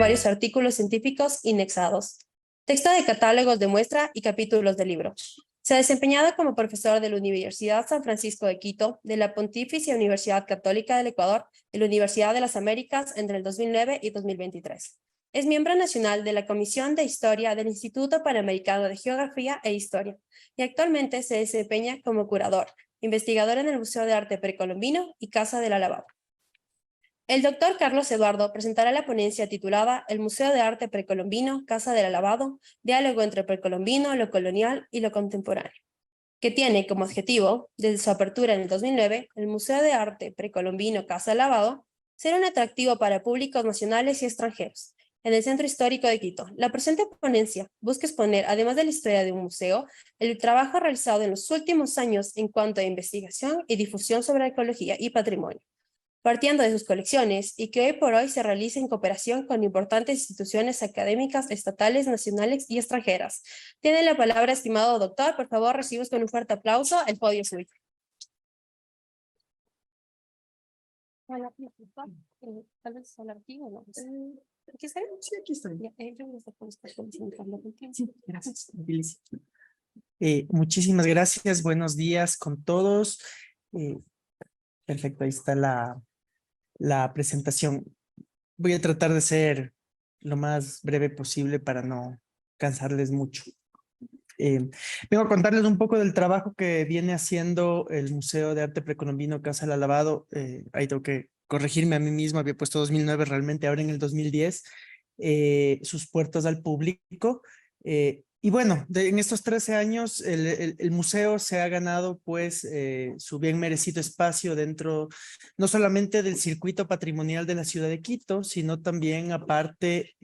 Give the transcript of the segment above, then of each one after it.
varios artículos científicos indexados, texto de catálogos de muestra y capítulos de libro. Se ha desempeñado como profesor de la Universidad San Francisco de Quito, de la Pontificia Universidad Católica del Ecuador, de la Universidad de las Américas entre el 2009 y 2023. Es miembro nacional de la Comisión de Historia del Instituto Panamericano de Geografía e Historia y actualmente se desempeña como curador, investigador en el Museo de Arte Precolombino y Casa del Alabado. El doctor Carlos Eduardo presentará la ponencia titulada El Museo de Arte Precolombino, Casa del Alabado, diálogo entre precolombino, lo colonial y lo contemporáneo, que tiene como objetivo, desde su apertura en el 2009, el Museo de Arte Precolombino, Casa del Alabado, ser un atractivo para públicos nacionales y extranjeros. En el Centro Histórico de Quito, la presente ponencia busca exponer, además de la historia de un museo, el trabajo realizado en los últimos años en cuanto a investigación y difusión sobre ecología y patrimonio, partiendo de sus colecciones y que hoy por hoy se realiza en cooperación con importantes instituciones académicas estatales, nacionales y extranjeras. Tiene la palabra, estimado doctor. Por favor, recibimos con un fuerte aplauso. El podio es suyo. Tal vez al archivo, ¿no? ¿Aquí está? Sí, aquí estoy. Sí, gracias. Muchísimas gracias. Buenos días con todos. Perfecto, ahí está la presentación. Voy a tratar de ser lo más breve posible para no cansarles mucho. Vengo a contarles un poco del trabajo que viene haciendo el Museo de Arte Precolombino Casa del Alabado. Ahí tengo que corregirme a mí mismo, había puesto 2009, realmente ahora en el 2010, sus puertas al público. Y bueno, en estos 13 años el museo se ha ganado pues su bien merecido espacio dentro no solamente del circuito patrimonial de la ciudad de Quito, sino también aparte,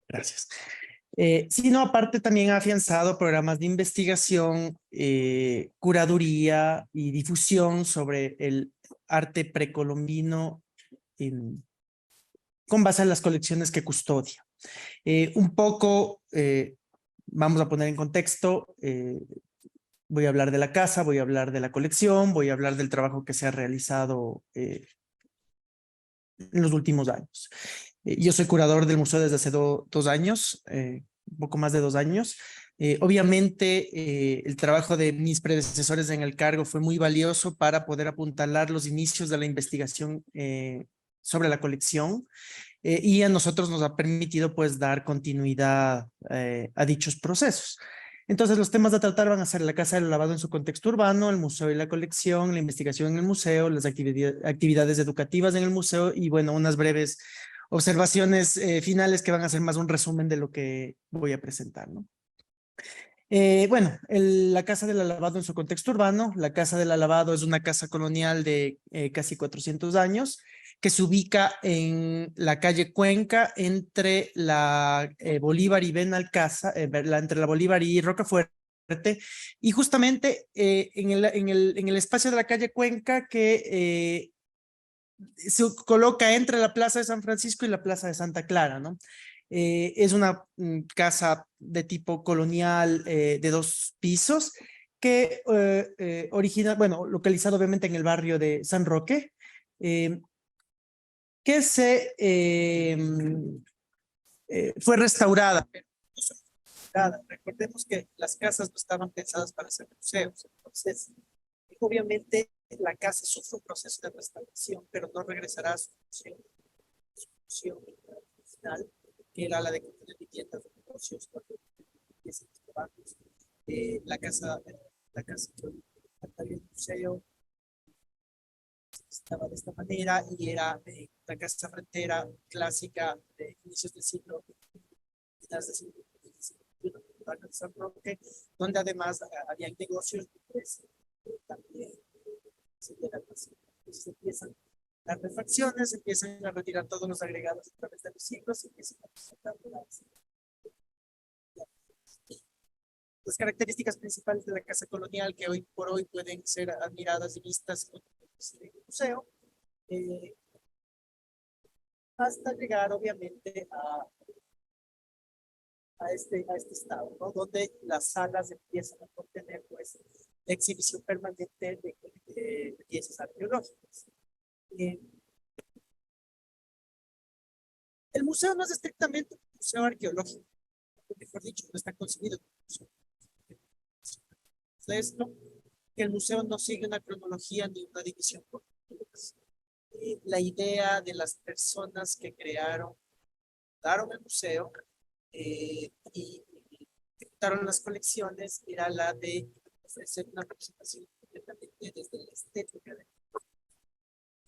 gracias, sino aparte también ha afianzado programas de investigación, curaduría y difusión sobre el arte precolombino con base en las colecciones que custodia. Un poco, vamos a poner en contexto, voy a hablar de la casa, voy a hablar de la colección, voy a hablar del trabajo que se ha realizado en los últimos años. Yo soy curador del museo desde hace 2 años, un poco más de 2 años. Obviamente, el trabajo de mis predecesores en el cargo fue muy valioso para poder apuntalar los inicios de la investigación sobre la colección. Y a nosotros nos ha permitido pues dar continuidad a dichos procesos. Entonces los temas a tratar van a ser la Casa del Lavado en su contexto urbano, el museo y la colección, la investigación en el museo, las actividades educativas en el museo y bueno, unas breves observaciones finales que van a ser más un resumen de lo que voy a presentar, ¿no? Bueno, la Casa del Lavado en su contexto urbano. La Casa del Lavado es una casa colonial de casi 400 años que se ubica en la calle Cuenca entre la Bolívar y Benalcázar, entre la Bolívar y Rocafuerte, y justamente en el espacio de la calle Cuenca que se coloca entre la Plaza de San Francisco y la Plaza de Santa Clara, ¿no? Es una casa de tipo colonial de 2 pisos que bueno, localizado obviamente en el barrio de San Roque, que fue restaurada. Recordemos que las casas no estaban pensadas para ser museos, entonces obviamente la casa sufre un proceso de restauración, pero no regresará a su función original, que era la de contener viviendas de negocios. La casa del museo estaba de esta manera y era la casa frontera clásica de inicios del siglo, finales del siglo San Roque, donde además había negocios pues, también se empiezan las refacciones, empiezan a retirar todos los agregados a través de los siglos y empiezan a presentar las características principales de la casa colonial que hoy por hoy pueden ser admiradas y vistas en el museo, hasta llegar obviamente a este estado, ¿no? Donde las salas empiezan a contener pues la exhibición permanente de piezas arqueológicas. El museo no es estrictamente un museo arqueológico, mejor dicho, no está concebido como un museo. Es esto que el museo no sigue una cronología ni una división por culturas. La idea de las personas que daron el museo y ejecutaron las colecciones era la de ofrecer una representación completamente desde la estética.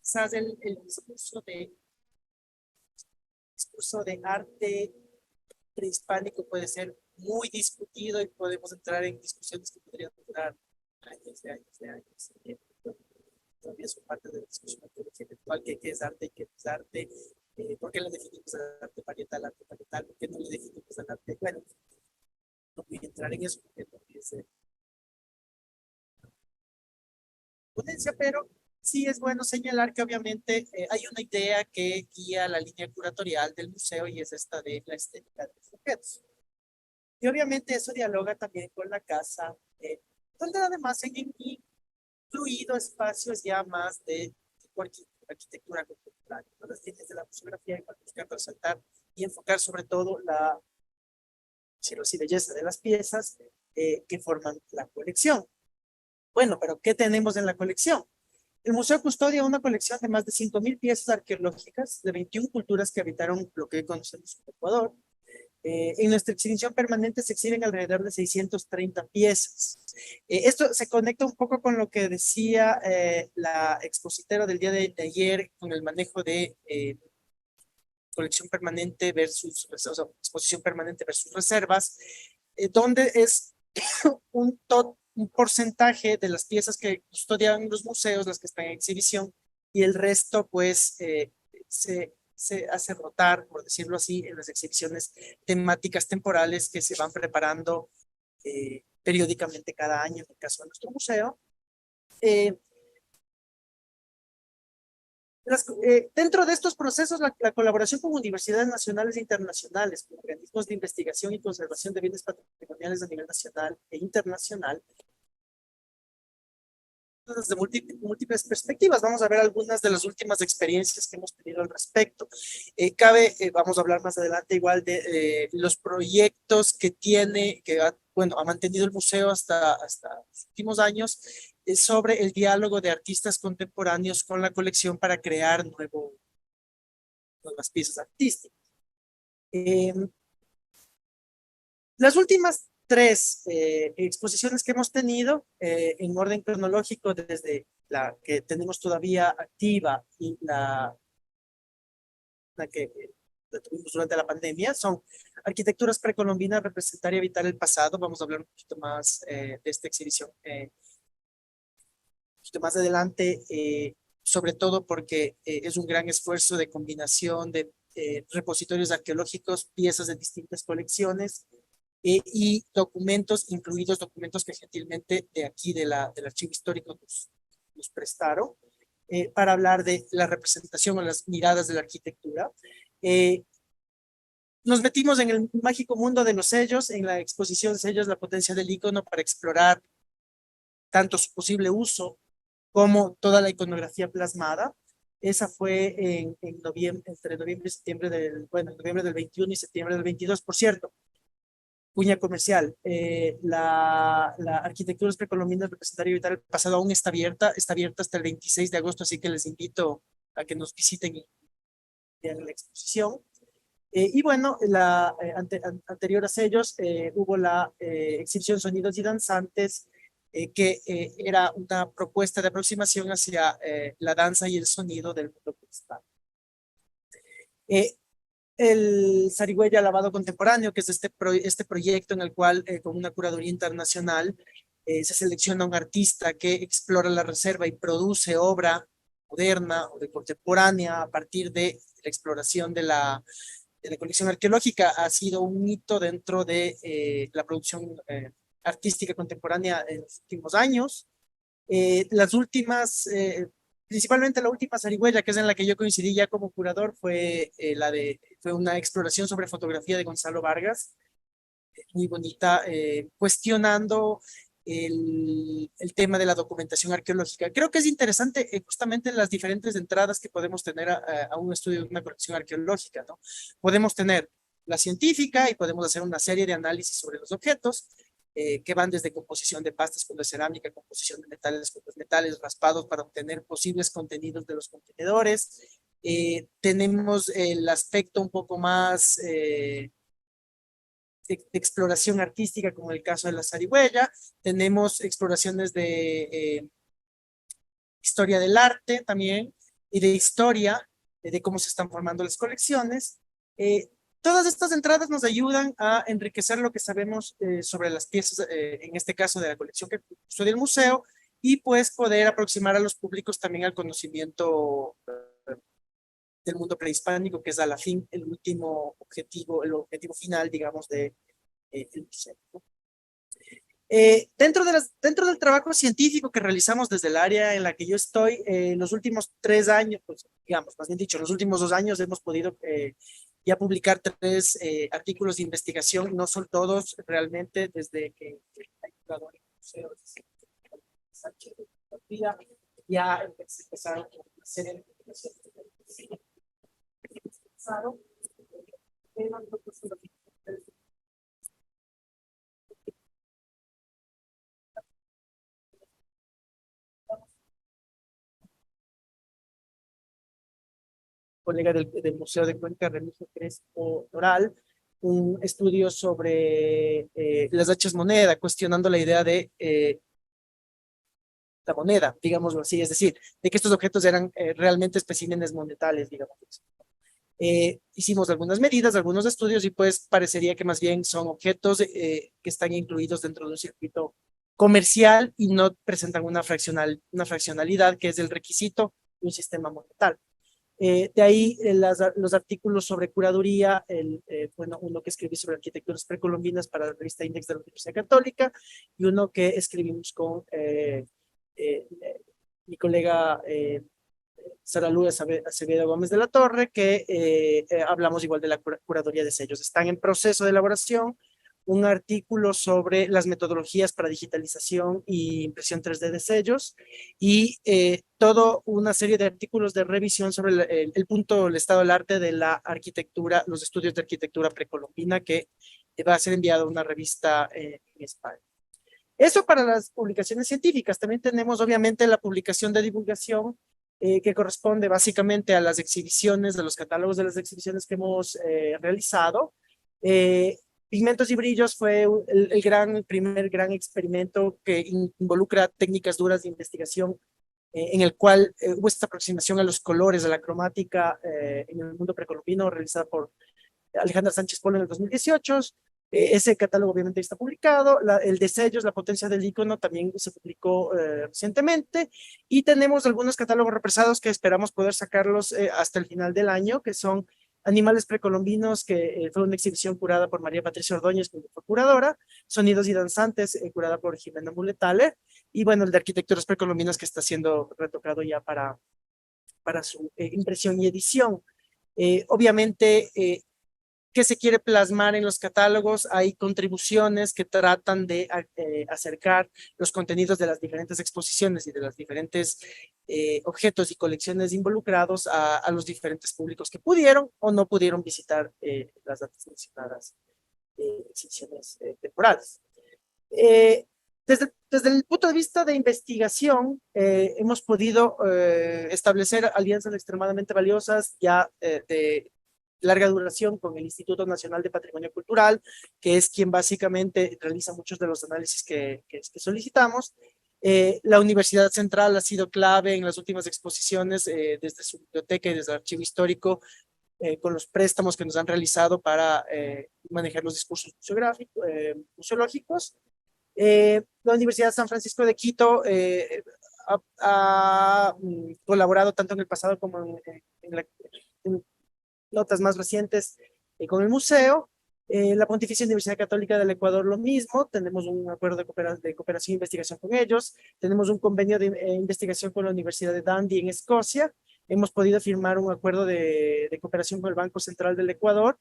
Quizás el discurso de arte prehispánico puede ser muy discutido y podemos entrar en discusiones que podrían durar años de años de años. Todavía son parte de la discusión intelectual, que qué es arte y qué no es arte, por qué le definimos al arte parietal, por qué no le definimos al arte. Bueno, no voy a entrar en eso porque no es ponencia, pero sí es bueno señalar que obviamente hay una idea que guía la línea curatorial del museo y es esta de la estética de los objetos. Y obviamente eso dialoga también con la casa, donde además han incluido espacios ya más de arquitectura contemporánea, ¿no? Las líneas de la museografía para buscar resaltar y enfocar sobre todo la y belleza de las piezas que forman la colección. Bueno, pero ¿qué tenemos en la colección? El museo custodia una colección de más de 5.000 piezas arqueológicas de 21 culturas que habitaron lo que hoy conocemos como Ecuador. En nuestra exhibición permanente se exhiben alrededor de 630 piezas. Esto se conecta un poco con lo que decía la expositera del día de ayer con el manejo de colección permanente versus, o sea, exposición permanente versus reservas, donde es un porcentaje de las piezas que custodian los museos, las que están en exhibición, y el resto, pues, se hace rotar, por decirlo así, en las exhibiciones temáticas temporales que se van preparando periódicamente cada año, en el caso de nuestro museo. Dentro de estos procesos, la colaboración con universidades nacionales e internacionales, con organismos de investigación y conservación de bienes patrimoniales a nivel nacional e internacional, desde múltiples perspectivas. Vamos a ver algunas de las últimas experiencias que hemos tenido al respecto. Vamos a hablar más adelante igual de los proyectos que ha mantenido el museo hasta los últimos años sobre el diálogo de artistas contemporáneos con la colección para crear nuevas piezas artísticas. Las últimas tres exposiciones que hemos tenido en orden cronológico desde la que tenemos todavía activa y la que tuvimos durante la pandemia son Arquitecturas precolombinas, representar y evitar el pasado. Vamos a hablar un poquito más de esta exhibición un poquito más adelante, sobre todo porque es un gran esfuerzo de combinación de repositorios arqueológicos, piezas de distintas colecciones y documentos, incluidos documentos que gentilmente de aquí del Archivo Histórico nos prestaron para hablar de la representación o las miradas de la arquitectura. Nos metimos en el mágico mundo de los sellos, en la exposición Sellos, la potencia del icono, para explorar tanto su posible uso como toda la iconografía plasmada. Esa fue en noviembre, entre noviembre y septiembre noviembre del 21 y septiembre del 22, por cierto. Cuña comercial. La arquitectura precolombina representaria y vital el pasado aún está abierta hasta el 26 de agosto, así que les invito a que nos visiten y vean la exposición. Y bueno, anterior a ellos hubo la exhibición Sonidos y Danzantes, que era una propuesta de aproximación hacia la danza y el sonido del mundo cristal. El Zarigüeya Lavado Contemporáneo, que es este proyecto en el cual, con una curaduría internacional, se selecciona un artista que explora la reserva y produce obra moderna o de contemporánea a partir de la exploración de la colección arqueológica. Ha sido un hito dentro de la producción artística contemporánea en los últimos años. Las últimas, principalmente la última zarigüeya, que es en la que yo coincidí ya como curador, fue una exploración sobre fotografía de Gonzalo Vargas, muy bonita, cuestionando el tema de la documentación arqueológica. Creo que es interesante justamente las diferentes entradas que podemos tener a un estudio de una colección arqueológica, ¿no? Podemos tener la científica y podemos hacer una serie de análisis sobre los objetos que van desde composición de pastas con la cerámica, composición de metales con los metales raspados para obtener posibles contenidos de los contenedores. Tenemos el aspecto un poco más de exploración artística, como el caso de la zarigüeya. Tenemos exploraciones de historia del arte también y de historia de cómo se están formando las colecciones. Todas estas entradas nos ayudan a enriquecer lo que sabemos sobre las piezas, en este caso de la colección que custodia el museo, y pues poder aproximar a los públicos también al conocimiento del mundo prehispánico, que es a la fin el último objetivo, el objetivo final, digamos, de el museo. Dentro del trabajo científico que realizamos desde el área en la que yo estoy, los últimos 3 años, pues, digamos, más bien dicho, los últimos 2 años hemos podido ya publicar 3 artículos de investigación, no son todos realmente desde que hay jugador en el museo, ya empezaron una serie de publicaciones colega del Museo de Cuenca, Remigio Crespo Doral, un estudio sobre las hachas moneda, cuestionando la idea de la moneda, digámoslo así, es decir, de que estos objetos eran realmente especímenes monetales, digamos. Hicimos algunas medidas, algunos estudios y pues parecería que más bien son objetos que están incluidos dentro de un circuito comercial y no presentan una fraccionalidad que es el requisito de un sistema monetal. De ahí los artículos sobre curaduría, bueno, uno que escribí sobre arquitecturas precolombinas para la revista Index de la Universidad Católica y uno que escribimos con eh, mi colega Sara Lourdes Acevedo Gómez de la Torre, que hablamos igual de la curaduría de sellos. Están en proceso de elaboración un artículo sobre las metodologías para digitalización y impresión 3D de sellos y toda una serie de artículos de revisión sobre el punto, el estado del arte de la arquitectura, los estudios de arquitectura precolombina que va a ser enviado a una revista en España. Eso para las publicaciones científicas. También tenemos obviamente la publicación de divulgación que corresponde básicamente a las exhibiciones, a los catálogos de las exhibiciones que hemos realizado. Pigmentos y brillos fue el primer gran experimento que involucra técnicas duras de investigación en el cual hubo esta aproximación a los colores, a la cromática en el mundo precolombino, realizada por Alejandra Sánchez Polo en el 2018. Ese catálogo obviamente está publicado. El de sellos, la potencia del icono, también se publicó recientemente. Y tenemos algunos catálogos represados que esperamos poder sacarlos hasta el final del año, que son Animales Precolombinos, que fue una exhibición curada por María Patricia Ordóñez, que fue curadora, Sonidos y Danzantes, curada por Jimena Muletale, y bueno, el de Arquitecturas Precolombinas, que está siendo retocado ya para su impresión y edición. Obviamente, ¿qué se quiere plasmar en los catálogos? Hay contribuciones que tratan de acercar los contenidos de las diferentes exposiciones y de los diferentes objetos y colecciones involucrados a los diferentes públicos que pudieron o no pudieron visitar las antes mencionadas exhibiciones temporales. Desde el punto de vista de investigación, hemos podido establecer alianzas extremadamente valiosas ya de larga duración con el Instituto Nacional de Patrimonio Cultural, que es quien básicamente realiza muchos de los análisis que solicitamos. La Universidad Central ha sido clave en las últimas exposiciones desde su biblioteca y desde el archivo histórico con los préstamos que nos han realizado para manejar los discursos museológicos. La Universidad de San Francisco de Quito ha colaborado tanto en el pasado como en notas más recientes con el museo. La Pontificia Universidad Católica del Ecuador lo mismo, tenemos un acuerdo de cooperación e investigación con ellos, tenemos un convenio de investigación con la Universidad de Dundee en Escocia, hemos podido firmar un acuerdo de cooperación con el Banco Central del Ecuador,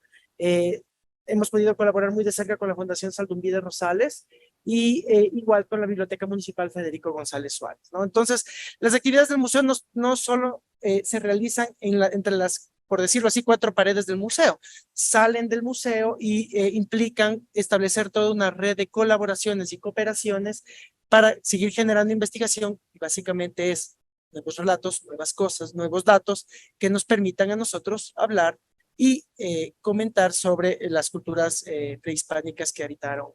hemos podido colaborar muy de cerca con la Fundación Saldumbide Rosales y igual con la Biblioteca Municipal Federico González Suárez, ¿no? Entonces, las actividades del museo no solo se realizan entre las, por decirlo así, cuatro paredes del museo, salen del museo y implican establecer toda una red de colaboraciones y cooperaciones para seguir generando investigación, y básicamente es nuevos relatos, nuevas cosas, nuevos datos que nos permitan a nosotros hablar y comentar sobre las culturas prehispánicas que habitaron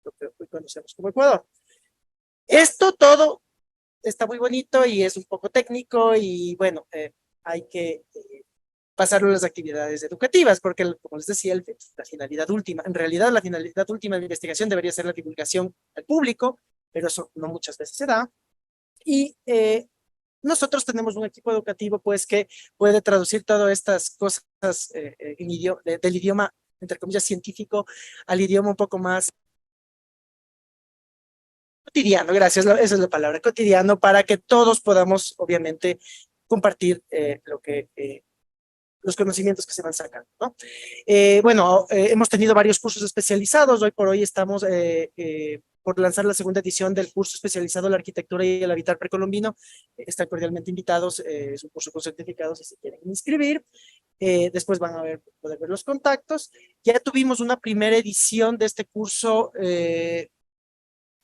lo que hoy conocemos como Ecuador. Esto todo está muy bonito y es un poco técnico y bueno, hay que pasarlo a las actividades educativas, porque como les decía, la finalidad última, en realidad la finalidad última de la investigación debería ser la divulgación al público, pero eso no muchas veces se da. Y nosotros tenemos un equipo educativo pues que puede traducir todas estas cosas del idioma, entre comillas, científico al idioma un poco más cotidiano, gracias, esa es la palabra, cotidiano, para que todos podamos, obviamente, compartir los conocimientos que se van sacando, ¿no? Bueno, hemos tenido varios cursos especializados, hoy por hoy estamos por lanzar la segunda edición del curso especializado en la arquitectura y el habitar precolombino. Están cordialmente invitados, es un curso con certificados si se quieren inscribir. Después van a poder ver los contactos. Ya tuvimos una primera edición de este curso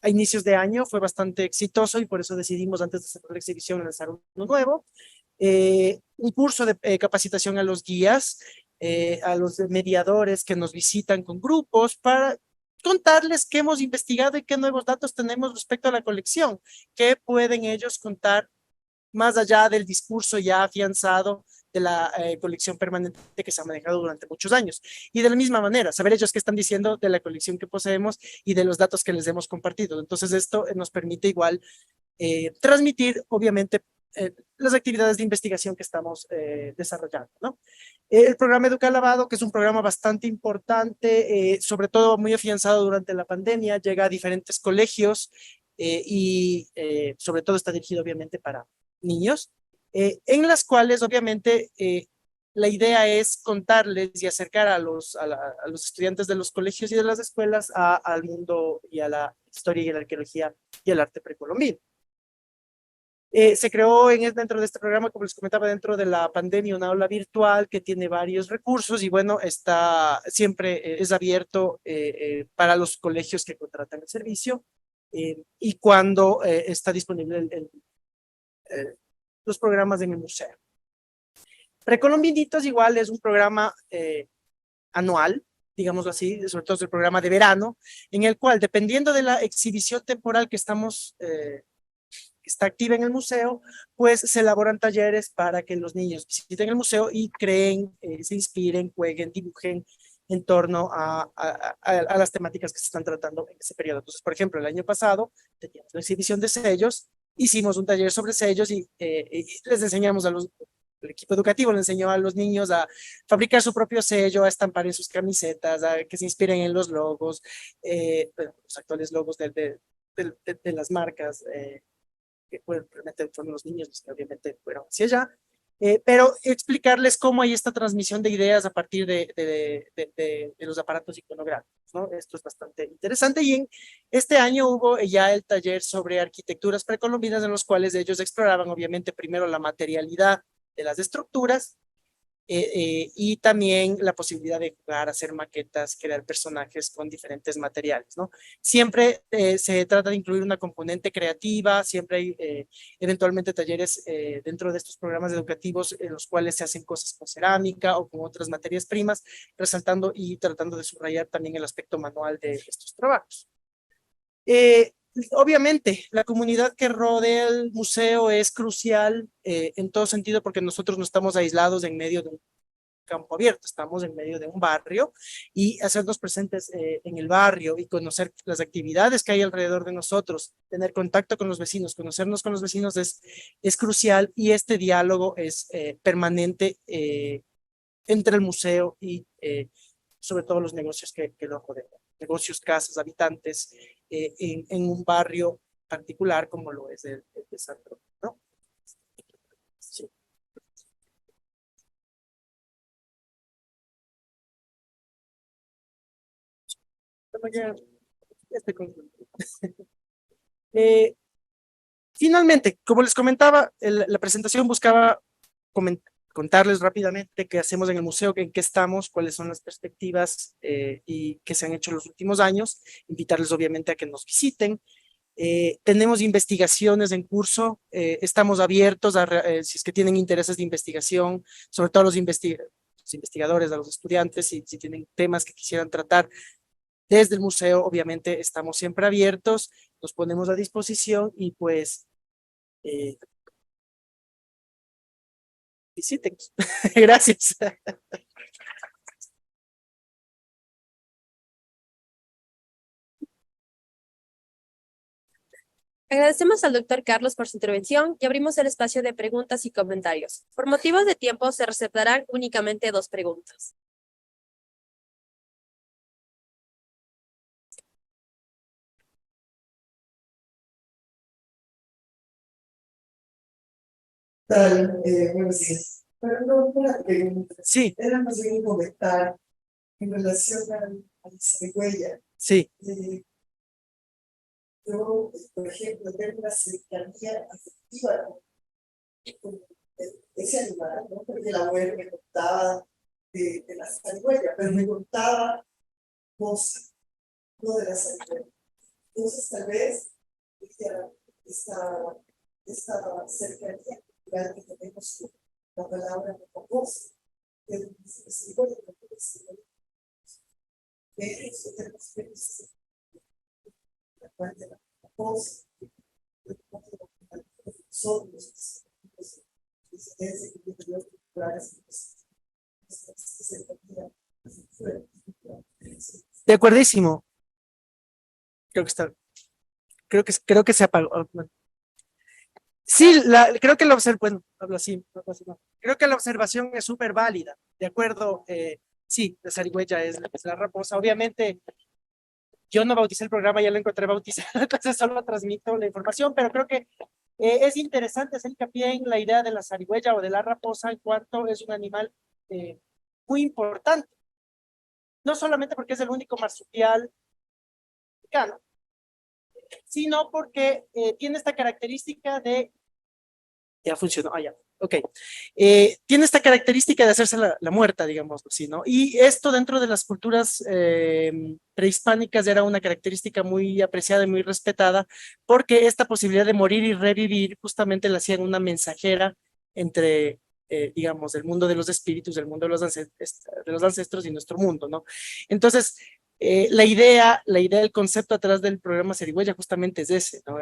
a inicios de año, fue bastante exitoso y por eso decidimos antes de cerrar la exhibición lanzar uno nuevo. Un curso de capacitación a los guías, a los mediadores que nos visitan con grupos para contarles qué hemos investigado y qué nuevos datos tenemos respecto a la colección, qué pueden ellos contar más allá del discurso ya afianzado de la colección permanente que se ha manejado durante muchos años. Y de la misma manera, saber ellos qué están diciendo de la colección que poseemos y de los datos que les hemos compartido. Entonces esto nos permite igual transmitir, obviamente, las actividades de investigación que estamos desarrollando, ¿no? El programa Educa Lavado, que es un programa bastante importante, sobre todo muy afianzado durante la pandemia, llega a diferentes colegios y sobre todo está dirigido obviamente para niños, en las cuales obviamente la idea es contarles y acercar a los estudiantes de los colegios y de las escuelas al mundo y a la historia y la arqueología y el arte precolombino. Se creó dentro de este programa, como les comentaba, dentro de la pandemia, una aula virtual que tiene varios recursos y bueno, siempre es abierto para los colegios que contratan el servicio y cuando está disponible los programas en el museo. Precolombinitos igual es un programa anual, digámoslo así, sobre todo es el programa de verano, en el cual, dependiendo de la exhibición temporal que está activa en el museo, pues se elaboran talleres para que los niños visiten el museo y creen, se inspiren, jueguen, dibujen en torno a las temáticas que se están tratando en ese periodo. Entonces, por ejemplo, el año pasado teníamos la exhibición de sellos, hicimos un taller sobre sellos y les enseñamos el equipo educativo le enseñó a los niños a fabricar su propio sello, a estampar en sus camisetas, a que se inspiren en los logos, los actuales logos de las marcas, que realmente fueron los niños los que obviamente fueron hacia allá, pero explicarles cómo hay esta transmisión de ideas a partir de los aparatos iconográficos, ¿no? Esto es bastante interesante y en este año hubo ya el taller sobre arquitecturas precolombinas en los cuales ellos exploraban obviamente primero la materialidad de las estructuras y también la posibilidad de jugar, hacer maquetas, crear personajes con diferentes materiales, ¿no? Siempre se trata de incluir una componente creativa, siempre hay eventualmente talleres dentro de estos programas educativos en los cuales se hacen cosas con cerámica o con otras materias primas, resaltando y tratando de subrayar también el aspecto manual de estos trabajos. Obviamente, la comunidad que rodea el museo es crucial en todo sentido porque nosotros no estamos aislados en medio de un campo abierto, estamos en medio de un barrio y hacernos presentes en el barrio y conocer las actividades que hay alrededor de nosotros, tener contacto con los vecinos, conocernos con los vecinos es crucial y este diálogo es permanente entre el museo y sobre todo los negocios que lo rodean, negocios, casas, habitantes, en un barrio particular como lo es el de Sandro, ¿no? Sí. ya estoy contento. Finalmente, como les comentaba, la presentación buscaba contarles rápidamente qué hacemos en el museo, en qué estamos, cuáles son las perspectivas y qué se han hecho en los últimos años. Invitarles obviamente a que nos visiten. Tenemos investigaciones en curso, estamos abiertos a, si es que tienen intereses de investigación, sobre todo los investigadores, a los estudiantes, si tienen temas que quisieran tratar desde el museo, obviamente estamos siempre abiertos, nos ponemos a disposición y pues visítenos. Gracias. Agradecemos al doctor Carlos por su intervención y abrimos el espacio de preguntas y comentarios. Por motivos de tiempo, se receptarán únicamente 2 preguntas. Tal, buenos días. Pero no, una pregunta. Sí, Era más bien un comentario en relación a la zarigüeya. sí. Yo, por ejemplo, tengo una cercanía afectiva con ese animal, ¿no? Porque la abuela me contaba de la zarigüeya, pero me contaba cosas, no de la zarigüeya. Entonces, tal vez, esta, esta cercanía cultural que tenemos con la palabra de voz, que es igual que eso tenemos que decir, la parte de la voz, son los incidencias culturales, De acuerdísimo. Creo que se apagó. Bueno. Sí, creo que bueno, hablo así, no. Creo que la observación es súper válida, de acuerdo, sí, la zarigüeya es la raposa, obviamente yo no bauticé el programa, ya lo encontré bautizado, entonces solo transmito la información, pero creo que es interesante hacer hincapié en la idea de la zarigüeya o de la raposa en cuanto es un animal muy importante, no solamente porque es el único marsupial africano, sino porque tiene esta característica de ya funcionó, ya, ok. Tiene esta característica de hacerse la muerta, digamos así, ¿no? Y esto dentro de las culturas prehispánicas era una característica muy apreciada y muy respetada, porque esta posibilidad de morir y revivir justamente la hacían una mensajera entre, digamos, el mundo de los espíritus, el mundo de los ancestros y nuestro mundo, ¿no? Entonces, el concepto atrás del programa Zarigüeya justamente es ese, ¿no?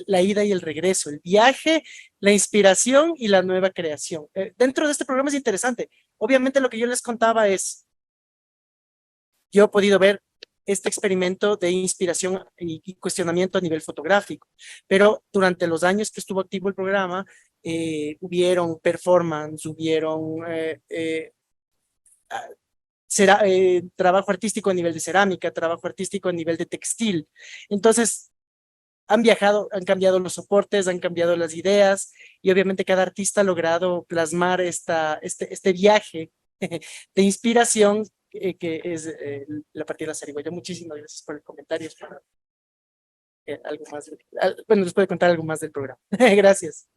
La ida y el regreso, el viaje, la inspiración y la nueva creación. Dentro de este programa es interesante. Obviamente lo que yo les contaba es, yo he podido ver este experimento de inspiración y cuestionamiento a nivel fotográfico, pero durante los años que estuvo activo el programa, hubieron performance, hubieron trabajo artístico a nivel de cerámica, trabajo artístico a nivel de textil. Entonces, han viajado, han cambiado los soportes, han cambiado las ideas y obviamente cada artista ha logrado plasmar este viaje de inspiración que es la partida de la zarigüeya. Muchísimas gracias por el comentario. Algo más, bueno, les puedo contar algo más del programa. Gracias.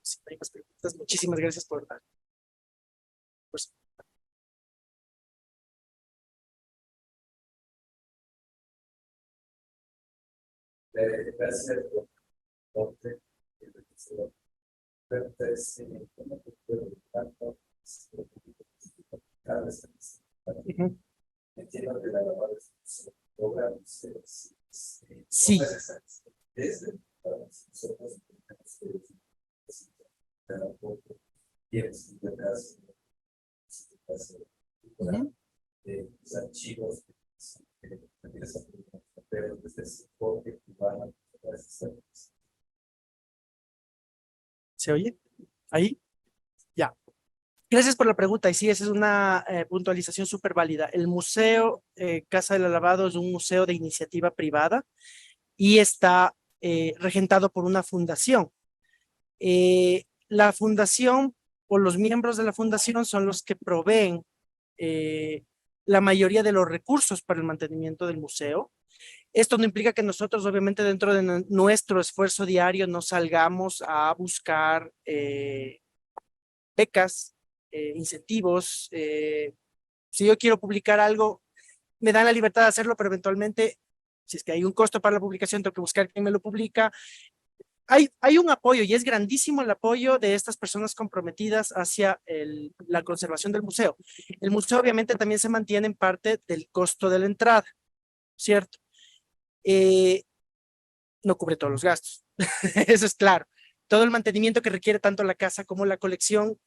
Si no hay más preguntas, muchísimas gracias por su gracias por Ujú. entiendo que la labor logra Sí. desde para nosotros Ujú. los archivos pero desde el soporte cubano ¿Se oye? ¿Ahí? Ya. Gracias por la pregunta. Y sí, esa es una puntualización súper válida. El Museo Casa del Alabado es un museo de iniciativa privada y está regentado por una fundación. la fundación o los miembros de la fundación son los que proveen la mayoría de los recursos para el mantenimiento del museo. Esto no implica que nosotros, obviamente, dentro de nuestro esfuerzo diario, no salgamos a buscar becas, incentivos. Si yo quiero publicar algo, me dan la libertad de hacerlo, pero eventualmente, si es que hay un costo para la publicación, tengo que buscar quién me lo publica. Hay un apoyo, y es grandísimo el apoyo de estas personas comprometidas hacia la conservación del museo. El museo obviamente también se mantiene en parte del costo de la entrada, ¿cierto? No cubre todos los gastos, eso es claro. Todo el mantenimiento que requiere tanto la casa como la colección,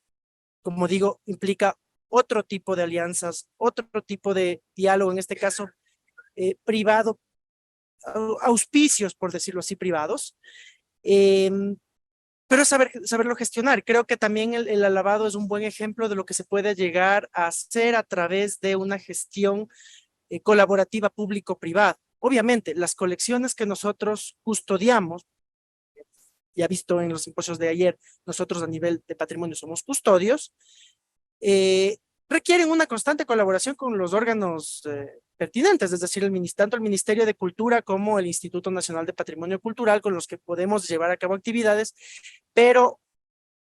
como digo, implica otro tipo de alianzas, otro tipo de diálogo, en este caso privado, auspicios, por decirlo así, privados. Pero saberlo gestionar. Creo que también el alabado es un buen ejemplo de lo que se puede llegar a hacer a través de una gestión colaborativa público-privada. Obviamente, las colecciones que nosotros custodiamos, ya visto en los simposios de ayer, nosotros a nivel de patrimonio somos custodios, requieren una constante colaboración con los órganos pertinentes, es decir, tanto el Ministerio de Cultura como el Instituto Nacional de Patrimonio Cultural, con los que podemos llevar a cabo actividades, pero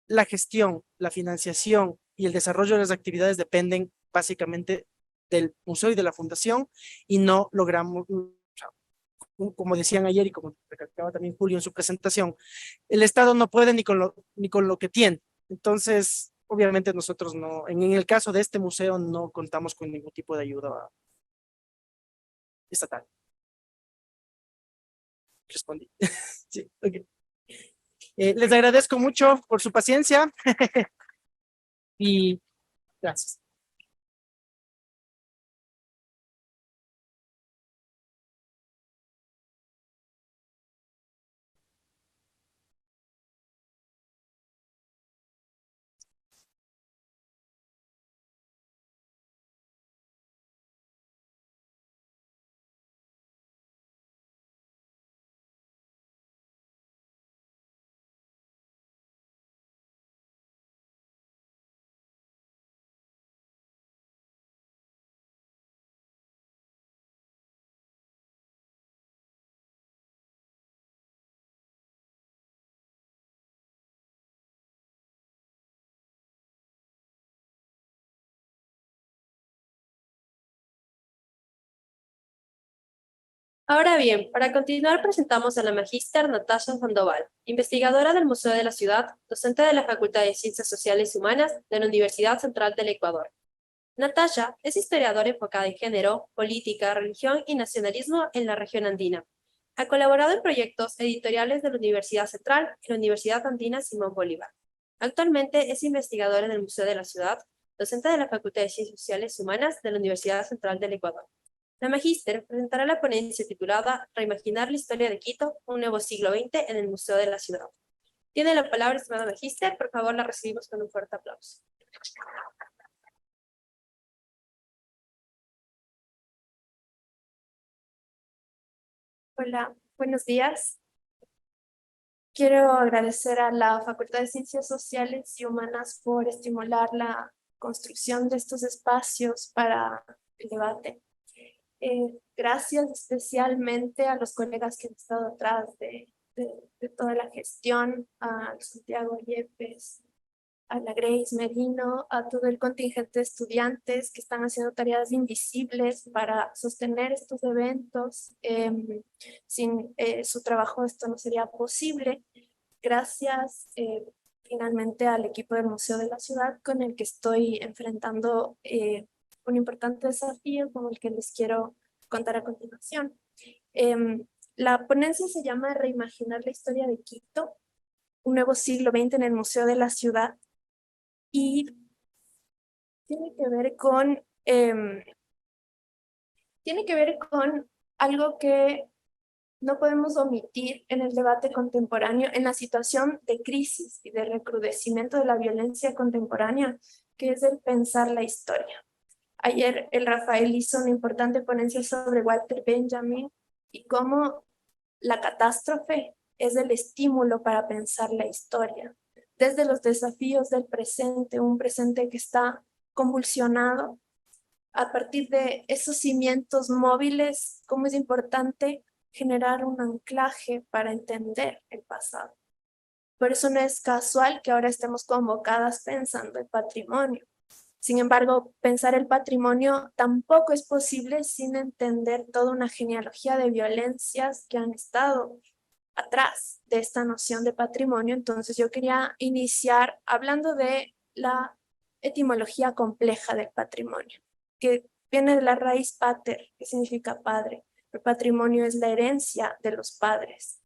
la gestión, la financiación y el desarrollo de las actividades dependen básicamente del museo y de la fundación, y no logramos, como decían ayer y como recalcaba también Julio en su presentación, el Estado no puede ni con lo que tiene. Entonces, obviamente nosotros no, en el caso de este museo no contamos con ningún tipo de ayuda estatal. Respondí. Sí, okay. Les agradezco mucho por su paciencia y gracias. Ahora bien, para continuar presentamos a la magíster Natasha Sandoval, investigadora del Museo de la Ciudad, docente de la Facultad de Ciencias Sociales y Humanas de la Universidad Central del Ecuador. Natasha es historiadora enfocada en género, política, religión y nacionalismo en la región andina. Ha colaborado en proyectos editoriales de la Universidad Central y la Universidad Andina Simón Bolívar. Actualmente es investigadora en el Museo de la Ciudad, docente de la Facultad de Ciencias Sociales y Humanas de la Universidad Central del Ecuador. La magíster presentará la ponencia titulada Reimaginar la historia de Quito, un nuevo siglo XX en el Museo de la Ciudad. Tiene la palabra, estimada magíster, por favor la recibimos con un fuerte aplauso. Hola, buenos días. Quiero agradecer a la Facultad de Ciencias Sociales y Humanas por estimular la construcción de estos espacios para el debate. Gracias especialmente a los colegas que han estado atrás de toda la gestión, a Santiago Yepes, a la Grace Merino, a todo el contingente de estudiantes que están haciendo tareas invisibles para sostener estos eventos. Sin su trabajo esto no sería posible. Gracias finalmente al equipo del Museo de la Ciudad con el que estoy enfrentando un importante desafío como el que les quiero contar a continuación. La ponencia se llama Reimaginar la historia de Quito, un nuevo siglo XX en el Museo de la Ciudad, y tiene que ver con algo que no podemos omitir en el debate contemporáneo, en la situación de crisis y de recrudecimiento de la violencia contemporánea, que es el pensar la historia. Ayer el Rafael hizo una importante ponencia sobre Walter Benjamin y cómo la catástrofe es el estímulo para pensar la historia. desde los desafíos del presente, un presente que está convulsionado, a partir de esos cimientos móviles, cómo es importante generar un anclaje para entender el pasado. Por eso no es casual que ahora estemos convocadas pensando en patrimonio. Sin embargo, pensar el patrimonio tampoco es posible sin entender toda una genealogía de violencias que han estado atrás de esta noción de patrimonio. Entonces yo quería iniciar hablando de la etimología compleja del patrimonio, que viene de la raíz pater, que significa padre. El patrimonio es la herencia de los padres.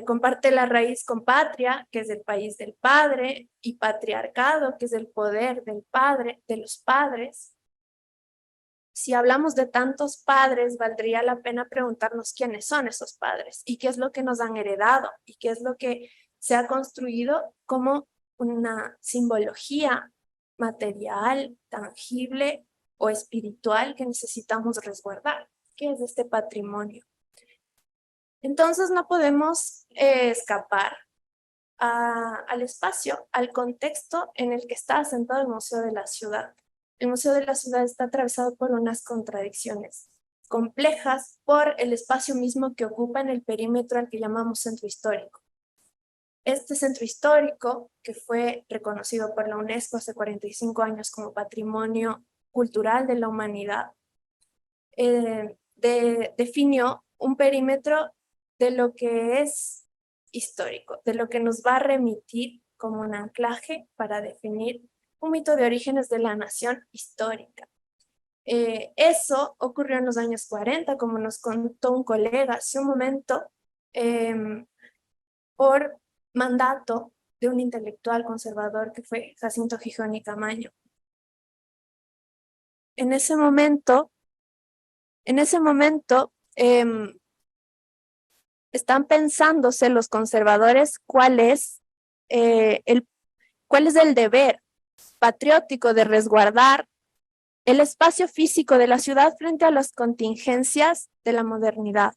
Comparte la raíz con patria, que es el país del padre, y patriarcado, que es el poder del padre, de los padres. Si hablamos de tantos padres, valdría la pena preguntarnos quiénes son esos padres y qué es lo que nos han heredado y qué es lo que se ha construido como una simbología material, tangible o espiritual que necesitamos resguardar. ¿Qué es este patrimonio? Entonces no podemos escapar al espacio, al contexto en el que está asentado el Museo de la Ciudad. El Museo de la Ciudad está atravesado por unas contradicciones complejas por el espacio mismo que ocupa en el perímetro al que llamamos centro histórico. Este centro histórico, que fue reconocido por la UNESCO hace 45 años como Patrimonio Cultural de la Humanidad, definió un perímetro de lo que es histórico, de lo que nos va a remitir como un anclaje para definir un mito de orígenes de la nación histórica. Eso ocurrió en los años 40, como nos contó un colega hace un momento, por mandato de un intelectual conservador que fue Jacinto Gijón y Camaño. En ese momento, están pensándose los conservadores cuál es el deber patriótico de resguardar el espacio físico de la ciudad frente a las contingencias de la modernidad.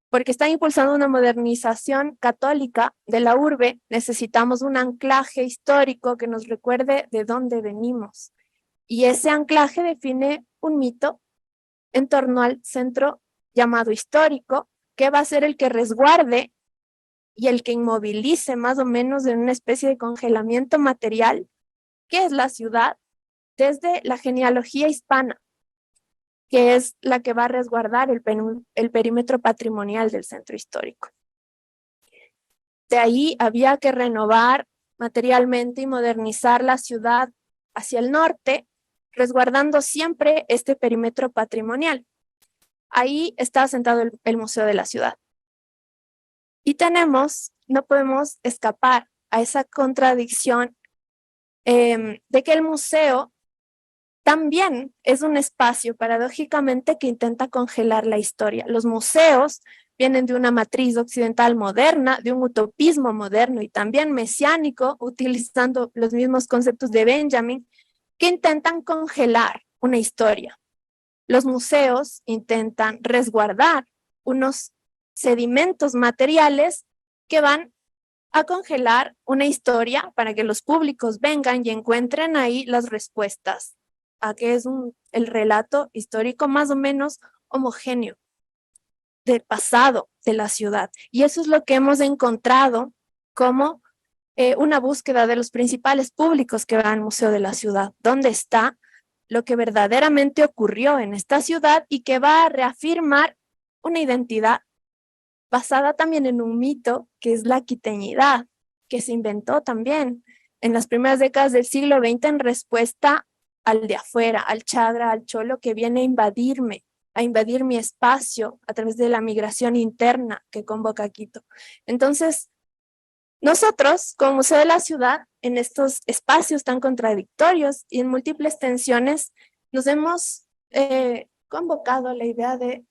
Porque están impulsando una modernización católica de la urbe, necesitamos un anclaje histórico que nos recuerde de dónde venimos. Y ese anclaje define un mito en torno al centro llamado histórico, que va a ser el que resguarde y el que inmovilice más o menos en una especie de congelamiento material, que es la ciudad, desde la genealogía hispana, que es la que va a resguardar el perímetro patrimonial del centro histórico. De ahí había que renovar materialmente y modernizar la ciudad hacia el norte, resguardando siempre este perímetro patrimonial. Ahí está asentado el Museo de la Ciudad. Y no podemos escapar a esa contradicción de que el museo también es un espacio, paradójicamente, que intenta congelar la historia. Los museos vienen de una matriz occidental moderna, de un utopismo moderno y también mesiánico, utilizando los mismos conceptos de Benjamin, que intentan congelar una historia. Los museos intentan resguardar unos sedimentos materiales que van a congelar una historia para que los públicos vengan y encuentren ahí las respuestas a que es el relato histórico más o menos homogéneo del pasado de la ciudad. Y eso es lo que hemos encontrado como una búsqueda de los principales públicos que van al Museo de la Ciudad. ¿Dónde está lo que verdaderamente ocurrió en esta ciudad y que va a reafirmar una identidad basada también en un mito que es la quiteñidad, que se inventó también en las primeras décadas del siglo XX en respuesta al de afuera, al chagra, al cholo que viene a invadir mi espacio a través de la migración interna que convoca Quito. Entonces, nosotros, como Museo de la Ciudad, en estos espacios tan contradictorios y en múltiples tensiones, nos hemos convocado a la idea de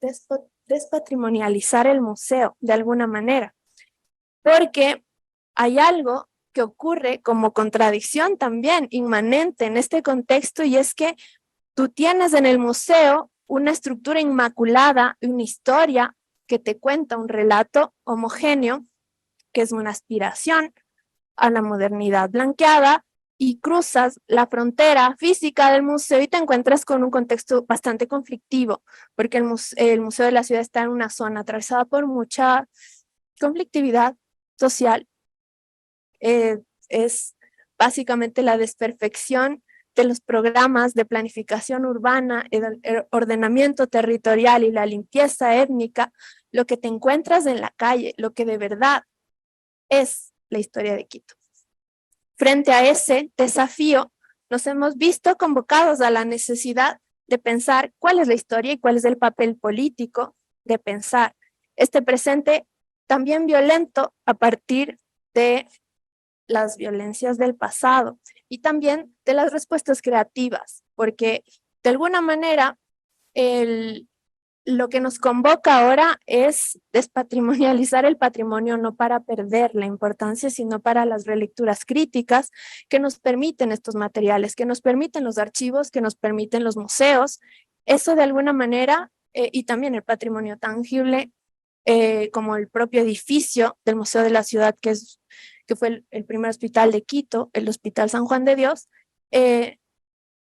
despatrimonializar el museo de alguna manera, porque hay algo que ocurre como contradicción también inmanente en este contexto, y es que tú tienes en el museo una estructura inmaculada, una historia que te cuenta un relato homogéneo, que es una aspiración, a la modernidad blanqueada y cruzas la frontera física del museo y te encuentras con un contexto bastante conflictivo, porque el Museo de la Ciudad está en una zona atravesada por mucha conflictividad social. Es básicamente la desperfección de los programas de planificación urbana, el ordenamiento territorial y la limpieza étnica, lo que te encuentras en la calle, lo que de verdad es la historia de Quito. Frente a ese desafío, nos hemos visto convocados a la necesidad de pensar cuál es la historia y cuál es el papel político de pensar este presente también violento a partir de las violencias del pasado y también de las respuestas creativas, porque de alguna manera lo que nos convoca ahora es despatrimonializar el patrimonio, no para perder la importancia, sino para las relecturas críticas que nos permiten estos materiales, que nos permiten los archivos, que nos permiten los museos. Eso de alguna manera, y también el patrimonio tangible, como el propio edificio del Museo de la Ciudad, que fue el primer hospital de Quito, el Hospital San Juan de Dios,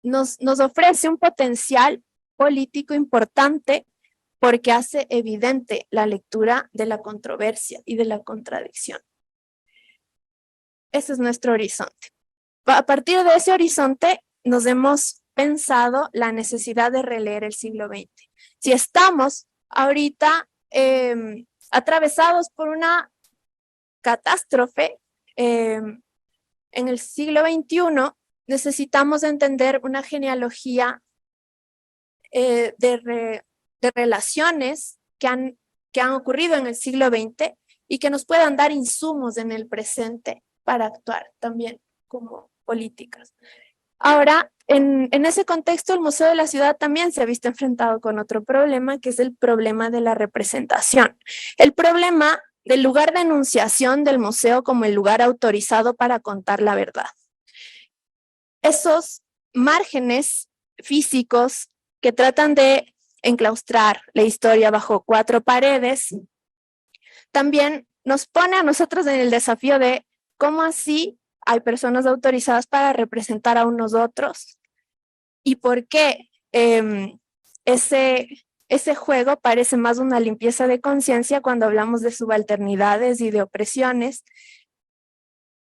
nos ofrece un potencial político importante porque hace evidente la lectura de la controversia y de la contradicción. Ese es nuestro horizonte. A partir de ese horizonte nos hemos pensado la necesidad de releer el siglo XX. Si estamos ahorita atravesados por una catástrofe en el siglo XXI, necesitamos entender una genealogía de relaciones que han ocurrido en el siglo XX y que nos puedan dar insumos en el presente para actuar también como políticas. Ahora, en ese contexto, el Museo de la Ciudad también se ha visto enfrentado con otro problema, que es el problema de la representación. El problema del lugar de enunciación del museo como el lugar autorizado para contar la verdad. Esos márgenes físicos que tratan de enclaustrar la historia bajo cuatro paredes, también nos pone a nosotros en el desafío de cómo así hay personas autorizadas para representar a unos otros y por qué ese juego parece más una limpieza de conciencia cuando hablamos de subalternidades y de opresiones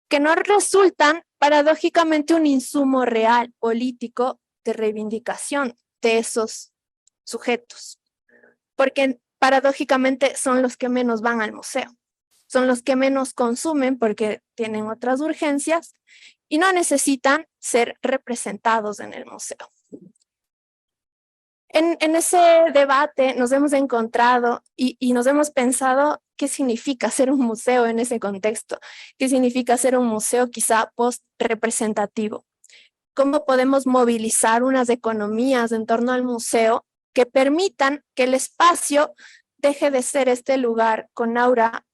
que no resultan paradójicamente un insumo real político de reivindicación de esos sujetos, porque paradójicamente son los que menos van al museo, son los que menos consumen porque tienen otras urgencias y no necesitan ser representados en el museo. En ese debate nos hemos encontrado y nos hemos pensado qué significa ser un museo en ese contexto, qué significa ser un museo quizá post-representativo, cómo podemos movilizar unas economías en torno al museo que permitan que el espacio deje de ser este lugar con aura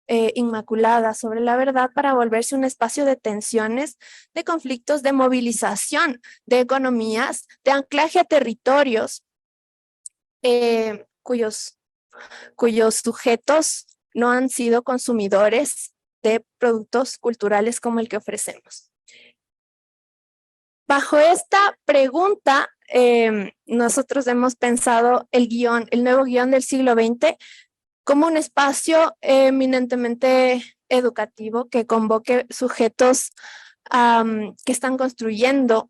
inmaculada sobre la verdad para volverse un espacio de tensiones, de conflictos, de movilización, de economías, de anclaje a territorios cuyos sujetos no han sido consumidores de productos culturales como el que ofrecemos. Bajo esta pregunta, nosotros hemos pensado el nuevo guión del siglo XX como un espacio eminentemente educativo que convoque sujetos que están construyendo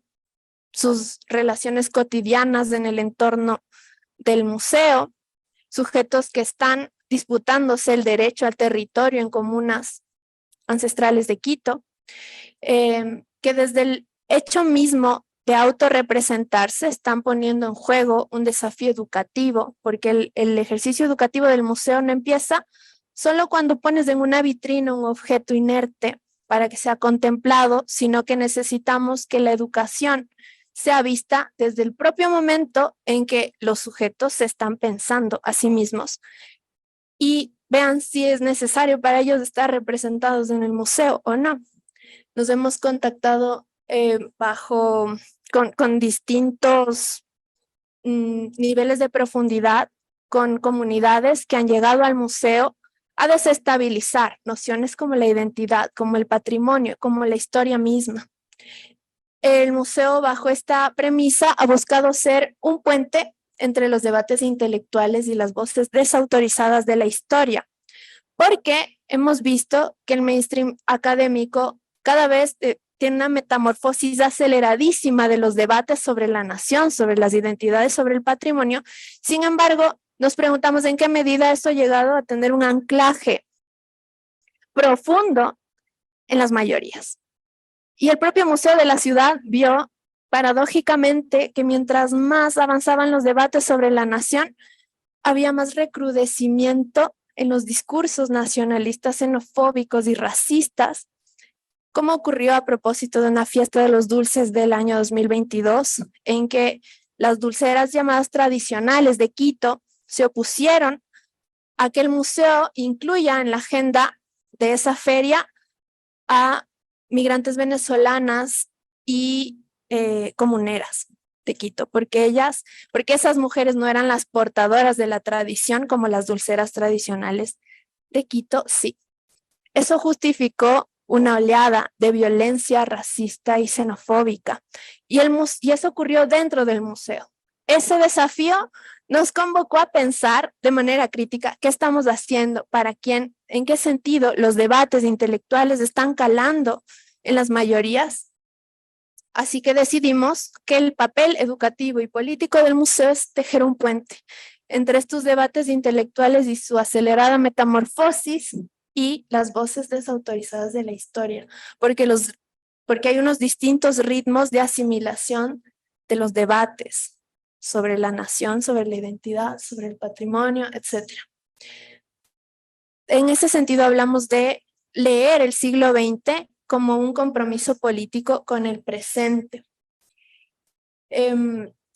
sus relaciones cotidianas en el entorno del museo, sujetos que están disputándose el derecho al territorio en comunas ancestrales de Quito, que desde el hecho mismo de autorrepresentarse están poniendo en juego un desafío educativo, porque el ejercicio educativo del museo no empieza solo cuando pones en una vitrina un objeto inerte para que sea contemplado, sino que necesitamos que la educación sea vista desde el propio momento en que los sujetos se están pensando a sí mismos y vean si es necesario para ellos estar representados en el museo o no. Nos hemos contactado con distintos niveles de profundidad, con comunidades que han llegado al museo a desestabilizar nociones como la identidad, como el patrimonio, como la historia misma. El museo, bajo esta premisa, ha buscado ser un puente entre los debates intelectuales y las voces desautorizadas de la historia, porque hemos visto que el mainstream académico cada vez tiene una metamorfosis aceleradísima de los debates sobre la nación, sobre las identidades, sobre el patrimonio. Sin embargo, nos preguntamos en qué medida esto ha llegado a tener un anclaje profundo en las mayorías. Y el propio Museo de la Ciudad vio paradójicamente que mientras más avanzaban los debates sobre la nación, había más recrudecimiento en los discursos nacionalistas, xenofóbicos y racistas, como ocurrió a propósito de una fiesta de los dulces del año 2022, en que las dulceras llamadas tradicionales de Quito se opusieron a que el museo incluya en la agenda de esa feria a migrantes venezolanas y comuneras de Quito, porque esas mujeres no eran las portadoras de la tradición como las dulceras tradicionales de Quito, sí. Eso justificó una oleada de violencia racista y xenofóbica, y eso ocurrió dentro del museo. Ese desafío nos convocó a pensar de manera crítica qué estamos haciendo, para quién, en qué sentido los debates intelectuales están calando en las mayorías. Así que decidimos que el papel educativo y político del museo es tejer un puente entre estos debates intelectuales y su acelerada metamorfosis y las voces desautorizadas de la historia, porque hay unos distintos ritmos de asimilación de los debates sobre la nación, sobre la identidad, sobre el patrimonio, etc. En ese sentido hablamos de leer el siglo XX como un compromiso político con el presente.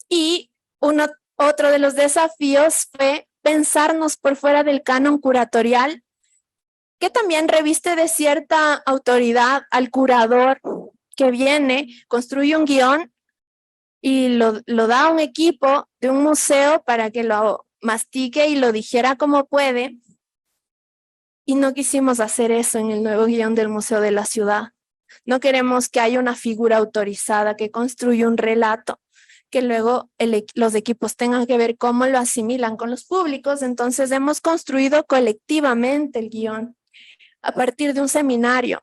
Y otro de los desafíos fue pensarnos por fuera del canon curatorial, que también reviste de cierta autoridad al curador que viene, construye un guión y lo da a un equipo de un museo para que lo mastique y lo dijera como puede. Y no quisimos hacer eso en el nuevo guión del Museo de la Ciudad. No queremos que haya una figura autorizada que construya un relato, que luego los equipos tengan que ver cómo lo asimilan con los públicos. Entonces hemos construido colectivamente el guión a partir de un seminario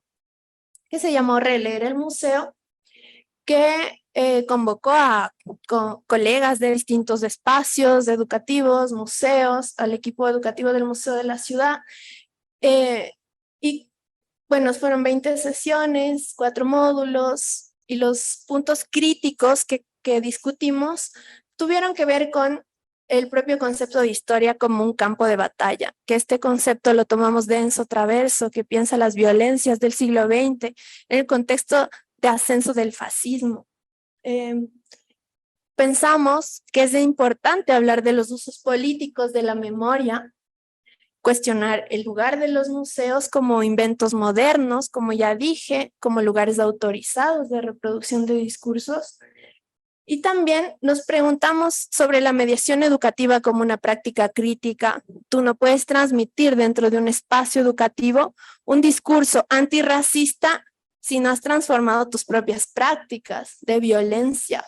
que se llamó Releer el Museo, que convocó a colegas de distintos espacios educativos, museos, al equipo educativo del Museo de la Ciudad. Y bueno, fueron 20 sesiones, 4 módulos, y los puntos críticos que discutimos tuvieron que ver con el propio concepto de historia como un campo de batalla, que este concepto lo tomamos de Enzo Traverso, que piensa las violencias del siglo XX en el contexto de ascenso del fascismo. Pensamos que es importante hablar de los usos políticos de la memoria, cuestionar el lugar de los museos como inventos modernos, como ya dije, como lugares autorizados de reproducción de discursos. Y también nos preguntamos sobre la mediación educativa como una práctica crítica. Tú no puedes transmitir dentro de un espacio educativo un discurso antirracista si no has transformado tus propias prácticas de violencia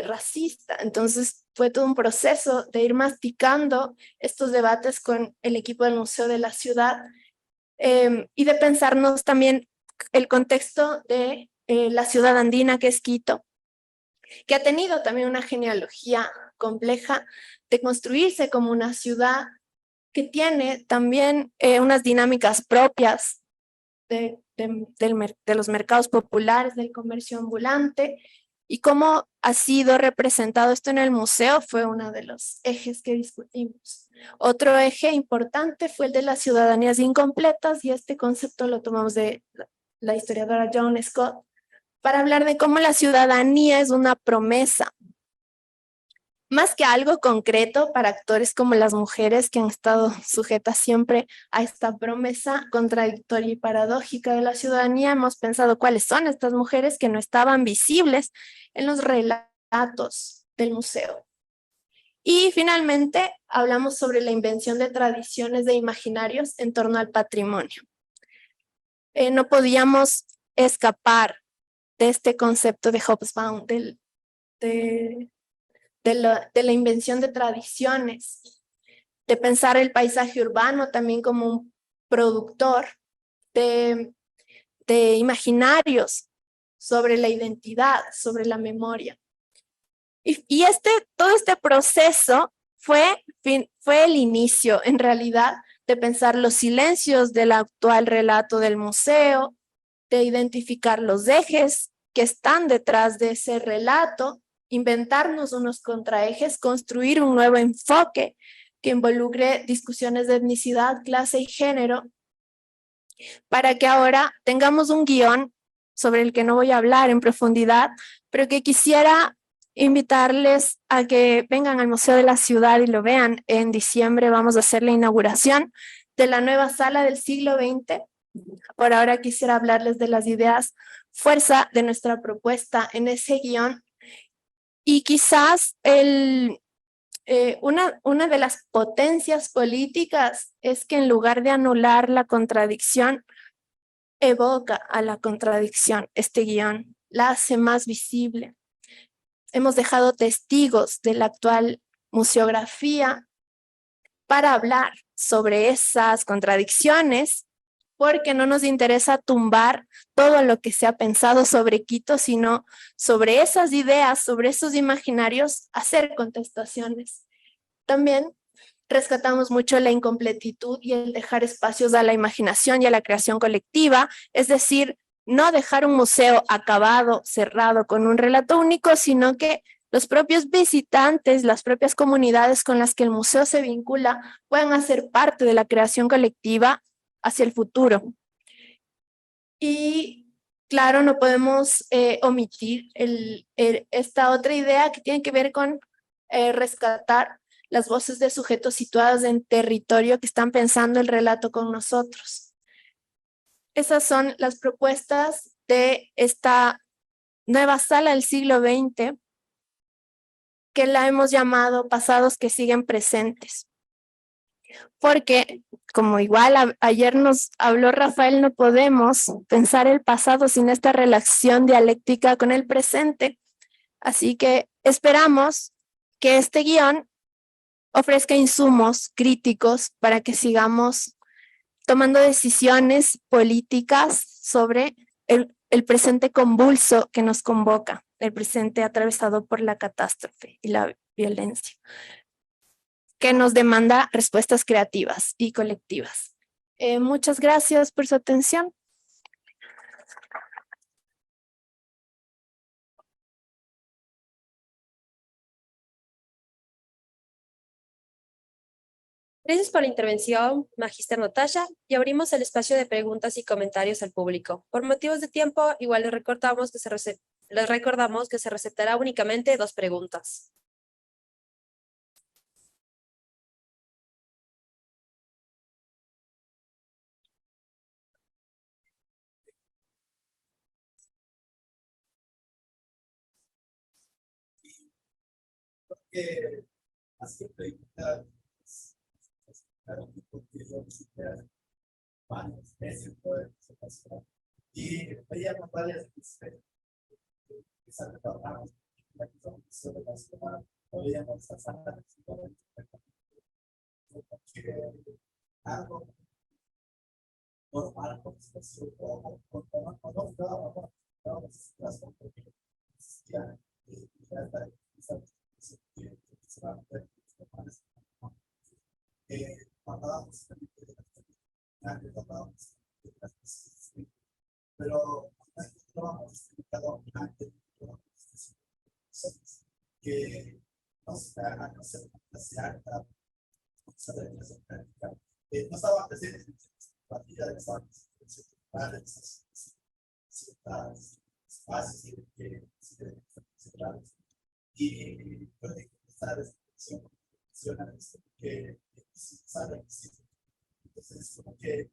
racista. Entonces fue todo un proceso de ir masticando estos debates con el equipo del Museo de la Ciudad y de pensarnos también el contexto de la ciudad andina que es Quito, que ha tenido también una genealogía compleja de construirse como una ciudad que tiene también unas dinámicas propias de los mercados populares, del comercio ambulante, y cómo ha sido representado esto en el museo fue uno de los ejes que discutimos. Otro eje importante fue el de las ciudadanías incompletas, y este concepto lo tomamos de la historiadora Joan Scott, para hablar de cómo la ciudadanía es una promesa, más que algo concreto para actores como las mujeres que han estado sujetas siempre a esta promesa contradictoria y paradójica de la ciudadanía. Hemos pensado cuáles son estas mujeres que no estaban visibles en los relatos del museo. Y finalmente hablamos sobre la invención de tradiciones de imaginarios en torno al patrimonio. No podíamos escapar de este concepto de Hobsbawm, de la invención de tradiciones, de pensar el paisaje urbano también como un productor de imaginarios sobre la identidad, sobre la memoria. Y todo este proceso fue el inicio, en realidad, de pensar los silencios del actual relato del museo, de identificar los ejes que están detrás de ese relato, inventarnos unos contraejes, construir un nuevo enfoque que involucre discusiones de etnicidad, clase y género, para que ahora tengamos un guión sobre el que no voy a hablar en profundidad, pero que quisiera invitarles a que vengan al Museo de la Ciudad y lo vean. En diciembre vamos a hacer la inauguración de la nueva sala del siglo XX. Por ahora quisiera hablarles de las ideas fuerza de nuestra propuesta en ese guión. Y quizás una de las potencias políticas es que en lugar de anular la contradicción, evoca a la contradicción este guión, la hace más visible. Hemos dejado testigos de la actual museografía para hablar sobre esas contradicciones, porque no nos interesa tumbar todo lo que se ha pensado sobre Quito, sino sobre esas ideas, sobre esos imaginarios, hacer contestaciones. También rescatamos mucho la incompletitud y el dejar espacios a la imaginación y a la creación colectiva, es decir, no dejar un museo acabado, cerrado, con un relato único, sino que los propios visitantes, las propias comunidades con las que el museo se vincula, puedan hacer parte de la creación colectiva hacia el futuro. Y claro, no podemos omitir esta otra idea que tiene que ver con rescatar las voces de sujetos situados en territorio que están pensando el relato con nosotros. Esas son las propuestas de esta nueva sala del siglo XX, que la hemos llamado Pasados que siguen presentes. Porque, como igual ayer nos habló Rafael, no podemos pensar el pasado sin esta relación dialéctica con el presente. Así que esperamos que este guión ofrezca insumos críticos para que sigamos tomando decisiones políticas sobre el presente convulso que nos convoca, el presente atravesado por la catástrofe y la violencia, que nos demanda respuestas creativas y colectivas. Muchas gracias por su atención. Gracias por la intervención, Magíster Natasha, y abrimos el espacio de preguntas y comentarios al público. Por motivos de tiempo, igual les recordamos que se recetará únicamente 2 preguntas. Que hace preguntas y veíamos varias veces que se retornaron la condición de la ciudad, podíamos hacer algo normal, como si fuese o no, pero que no estaba presente en la partida de espacios y puede estar que sabe entonces como que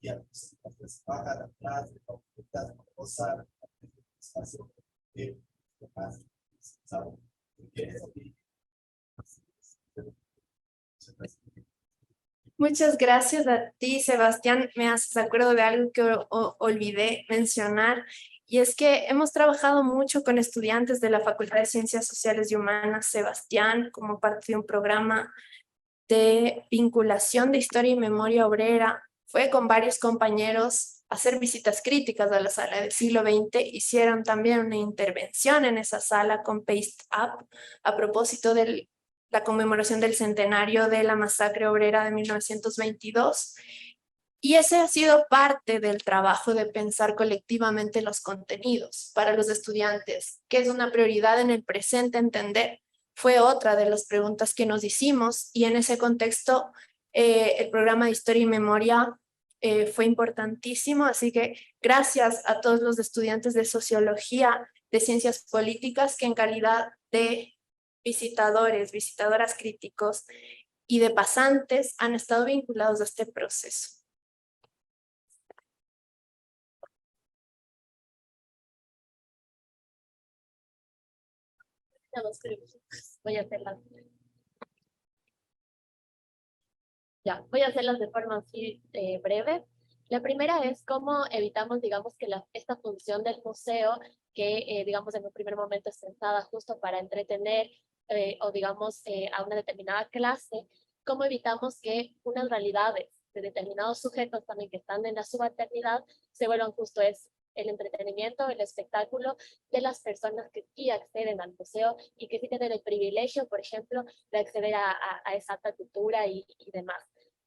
y a pues, bajar atrás, de facultad, gozar, espacio, más, ¿sabes? Muchas gracias a ti, Sebastián. Me haces acuerdo de algo que olvidé mencionar, y es que hemos trabajado mucho con estudiantes de la Facultad de Ciencias Sociales y Humanas, Sebastián, como parte de un programa de vinculación de historia y memoria obrera. Fue con varios compañeros a hacer visitas críticas a la sala del siglo XX. Hicieron también una intervención en esa sala con Paste Up a propósito de la conmemoración del centenario de la masacre obrera de 1922. Y ese ha sido parte del trabajo de pensar colectivamente los contenidos para los estudiantes, que es una prioridad en el presente entender. Fue otra de las preguntas que nos hicimos, y en ese contexto el programa de Historia y Memoria fue importantísimo. Así que gracias a todos los estudiantes de Sociología, de Ciencias Políticas, que en calidad de visitadores, visitadoras críticos y de pasantes han estado vinculados a este proceso. Voy a hacerlas. Ya, voy a hacerlas de forma así breve. La primera es cómo evitamos, digamos, que esta función del museo, que digamos en un primer momento es pensada justo para entretener o digamos a una determinada clase, cómo evitamos que unas realidades de determinados sujetos también que están en la subalternidad se vuelvan justo el entretenimiento, el espectáculo de las personas que sí acceden al museo y que sí tienen el privilegio, por ejemplo, de acceder a esa alta cultura y demás.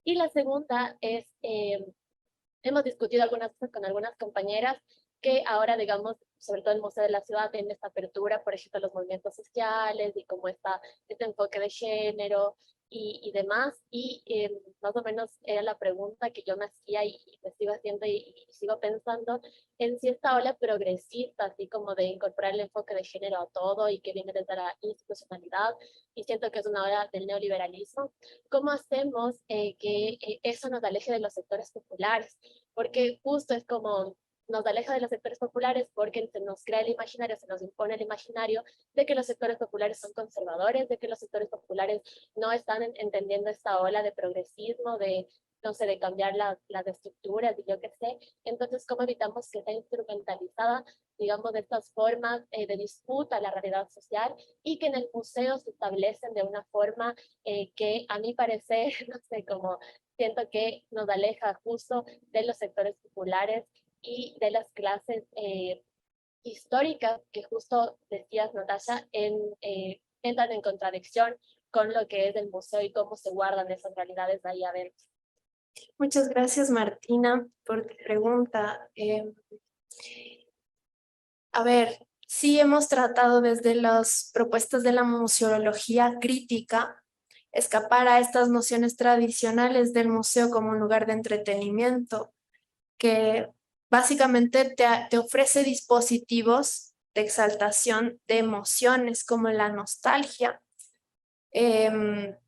Y la segunda es, hemos discutido algunas cosas con algunas compañeras que ahora, digamos, sobre todo el Museo de la Ciudad, tiene esta apertura, por ejemplo, a los movimientos sociales y cómo está este enfoque de género y demás. Y más o menos era la pregunta que yo me hacía y me sigo haciendo y sigo pensando en si esta ola progresista, así como de incorporar el enfoque de género a todo y que viene desde la institucionalidad, y siento que es una ola del neoliberalismo, ¿cómo hacemos que eso nos aleje de los sectores populares? Porque justo es como nos aleja de los sectores populares porque se nos crea el imaginario, se nos impone el imaginario de que los sectores populares son conservadores, de que los sectores populares no están entendiendo esta ola de progresismo, de, no sé, de cambiar las estructuras y yo qué sé. Entonces, ¿cómo evitamos que sea instrumentalizada, digamos, de estas formas de disputa a la realidad social y que en el museo se establecen de una forma que a mi parecer, no sé, como siento que nos aleja justo de los sectores populares y de las clases históricas que justo decías, Natasha, entran en contradicción con lo que es el museo y cómo se guardan esas realidades ahí adentro. Muchas gracias, Martina, por tu pregunta. A ver, sí hemos tratado desde las propuestas de la museología crítica escapar a estas nociones tradicionales del museo como un lugar de entretenimiento, que básicamente te ofrece dispositivos de exaltación de emociones como la nostalgia del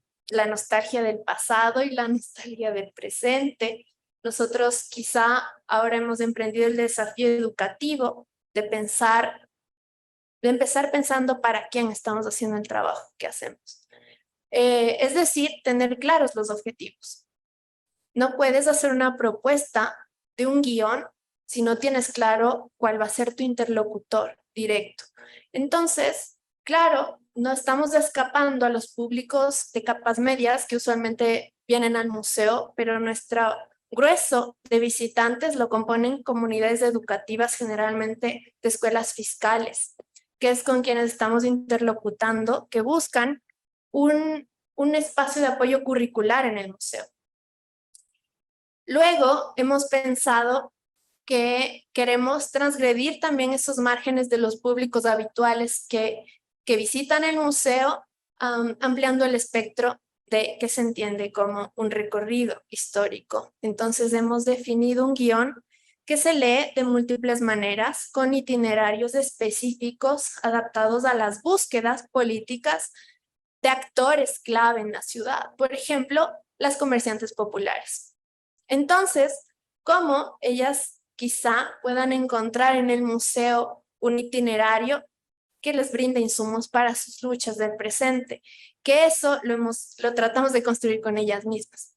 pasado y la nostalgia del presente. Nosotros quizá ahora hemos emprendido el desafío educativo de empezar pensando para quién estamos haciendo el trabajo que hacemos. Es decir, tener claros los objetivos. No puedes hacer una propuesta de un guión si no tienes claro cuál va a ser tu interlocutor directo. Entonces, claro, no estamos escapando a los públicos de capas medias que usualmente vienen al museo, pero nuestro grueso de visitantes lo componen comunidades educativas, generalmente de escuelas fiscales, que es con quienes estamos interlocutando, que buscan un espacio de apoyo curricular en el museo. Luego hemos pensado que queremos transgredir también esos márgenes de los públicos habituales que visitan el museo, ampliando el espectro de que se entiende como un recorrido histórico. Entonces hemos definido un guión que se lee de múltiples maneras, con itinerarios específicos adaptados a las búsquedas políticas de actores clave en la ciudad, por ejemplo, las comerciantes populares. Entonces, cómo ellas quizá puedan encontrar en el museo un itinerario que les brinde insumos para sus luchas del presente, que eso lo tratamos de construir con ellas mismas.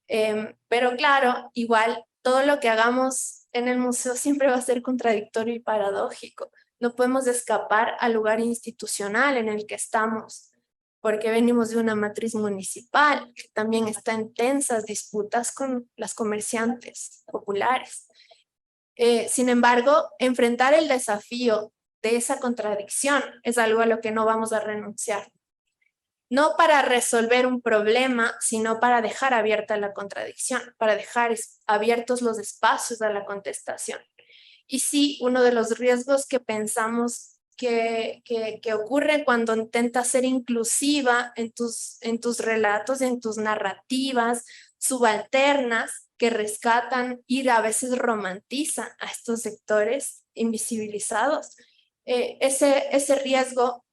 Pero claro, igual todo lo que hagamos en el museo siempre va a ser contradictorio y paradójico. No podemos escapar al lugar institucional en el que estamos, porque venimos de una matriz municipal que también está en tensas disputas con las comerciantes populares. Sin embargo, enfrentar el desafío de esa contradicción es algo a lo que no vamos a renunciar. No para resolver un problema, sino para dejar abierta la contradicción, para dejar abiertos los espacios a la contestación. Y sí, uno de los riesgos que pensamos que ocurre cuando intentas ser inclusiva en tus relatos, en tus narrativas subalternas que rescatan y a veces romantizan a estos sectores invisibilizados. Ese riesgo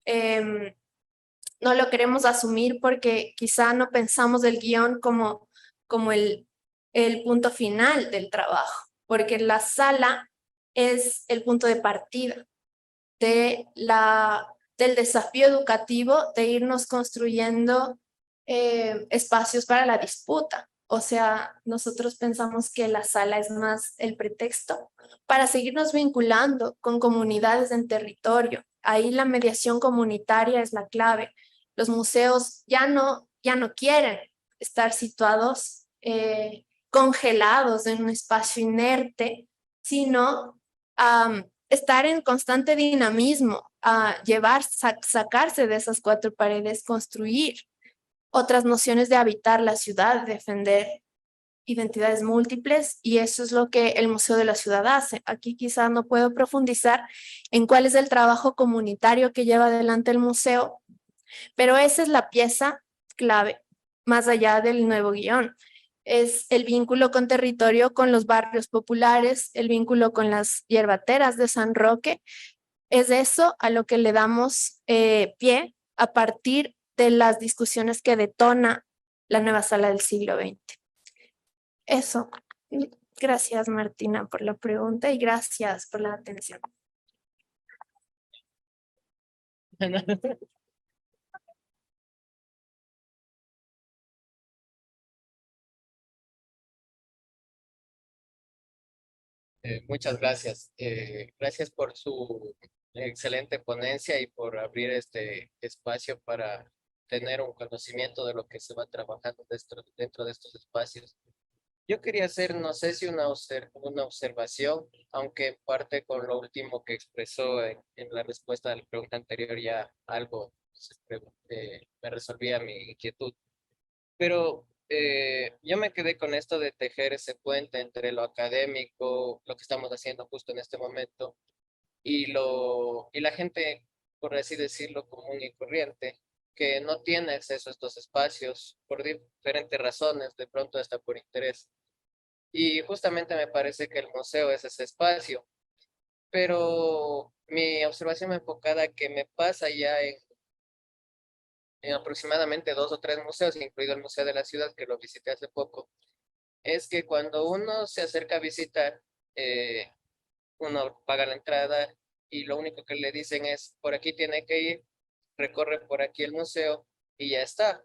no lo queremos asumir porque quizá no pensamos el guión como el punto final del trabajo, porque la sala es el punto de partida del desafío educativo de irnos construyendo espacios para la disputa. O sea, nosotros pensamos que la sala es más el pretexto para seguirnos vinculando con comunidades en territorio. Ahí la mediación comunitaria es la clave. Los museos ya no quieren estar situados congelados en un espacio inerte, sino estar en constante dinamismo, sacarse de esas cuatro paredes, construir otras nociones de habitar la ciudad, defender identidades múltiples, y eso es lo que el Museo de la Ciudad hace. Aquí quizá no puedo profundizar en cuál es el trabajo comunitario que lleva adelante el museo, pero esa es la pieza clave, más allá del nuevo guión. Es el vínculo con territorio, con los barrios populares, el vínculo con las hierbateras de San Roque. Es eso a lo que le damos pie a partir de las discusiones que detona la nueva sala del siglo XX. Eso. Gracias, Martina, por la pregunta y gracias por la atención. Muchas gracias. Gracias por su excelente ponencia y por abrir este espacio para tener un conocimiento de lo que se va trabajando dentro de estos espacios. Yo quería hacer, no sé si una observación, aunque en parte con lo último que expresó en la respuesta a la pregunta anterior ya algo me resolvía mi inquietud. Pero yo me quedé con esto de tejer ese puente entre lo académico, lo que estamos haciendo justo en este momento, y la gente, por así decirlo, común y corriente, que no tiene acceso a estos espacios por diferentes razones, de pronto hasta por interés. Y justamente me parece que el museo es ese espacio. Pero mi observación enfocada que me pasa ya en aproximadamente 2 o 3 museos, incluido el Museo de la Ciudad, que lo visité hace poco, es que cuando uno se acerca a visitar, uno paga la entrada y lo único que le dicen es, por aquí tiene que ir, recorre por aquí el museo y ya está.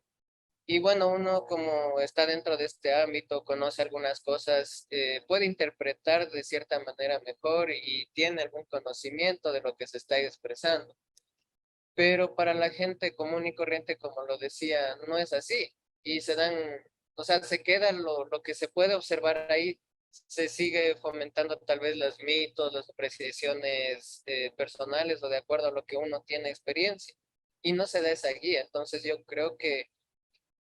Y bueno, uno como está dentro de este ámbito, conoce algunas cosas, puede interpretar de cierta manera mejor y tiene algún conocimiento de lo que se está expresando. Pero para la gente común y corriente, como lo decía, no es así. Y o sea, se queda lo que se puede observar ahí, se sigue fomentando tal vez los mitos, las apreciaciones personales o de acuerdo a lo que uno tiene experiencia. Y no se da esa guía. Entonces yo creo que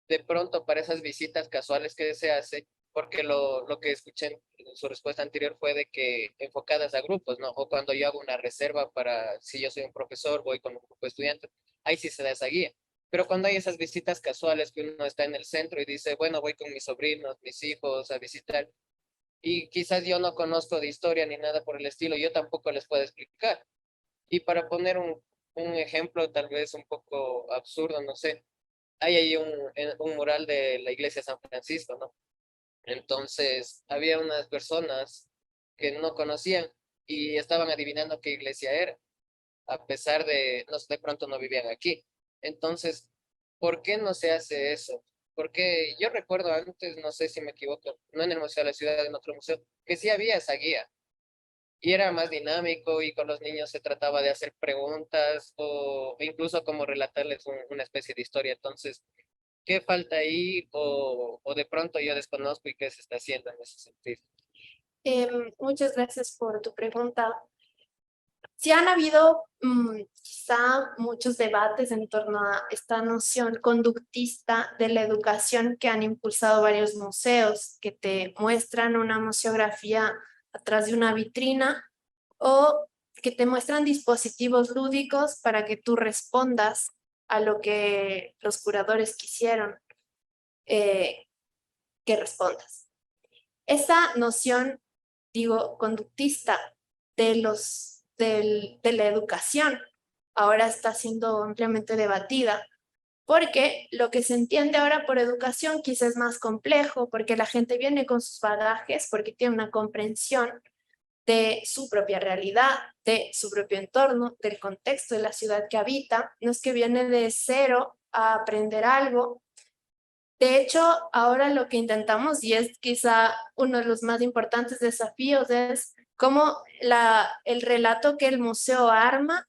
de pronto para esas visitas casuales que se hace, porque lo que escuché en su respuesta anterior fue de que enfocadas a grupos, ¿no? O cuando yo hago una reserva para, si yo soy un profesor, voy con un grupo de estudiantes, ahí sí se da esa guía. Pero cuando hay esas visitas casuales que uno está en el centro y dice, bueno, voy con mis sobrinos, mis hijos a visitar, y quizás yo no conozco de historia ni nada por el estilo, yo tampoco les puedo explicar. Y para poner un ejemplo tal vez un poco absurdo, no sé, hay ahí un mural de la iglesia de San Francisco, ¿no? Entonces, había unas personas que no conocían y estaban adivinando qué iglesia era, a pesar de, no sé, de pronto no vivían aquí. Entonces, ¿por qué no se hace eso? Porque yo recuerdo antes, no sé si me equivoco, no en el Museo de la Ciudad, en otro museo, que sí había esa guía y era más dinámico y con los niños se trataba de hacer preguntas o incluso como relatarles una especie de historia. Entonces, ¿qué falta ahí o de pronto yo desconozco y qué se está haciendo en ese sentido? Muchas gracias por tu pregunta. Sí han habido quizá muchos debates en torno a esta noción conductista de la educación que han impulsado varios museos que te muestran una museografía atrás de una vitrina o que te muestran dispositivos lúdicos para que tú respondas a lo que los curadores quisieron que respondas. Esa noción, digo, conductista de la educación ahora está siendo ampliamente debatida, porque lo que se entiende ahora por educación quizás es más complejo, porque la gente viene con sus bagajes, porque tiene una comprensión de su propia realidad, de su propio entorno, del contexto de la ciudad que habita. No es que viene de cero a aprender algo. De hecho, ahora lo que intentamos, y es quizá uno de los más importantes desafíos, es cómo el relato que el museo arma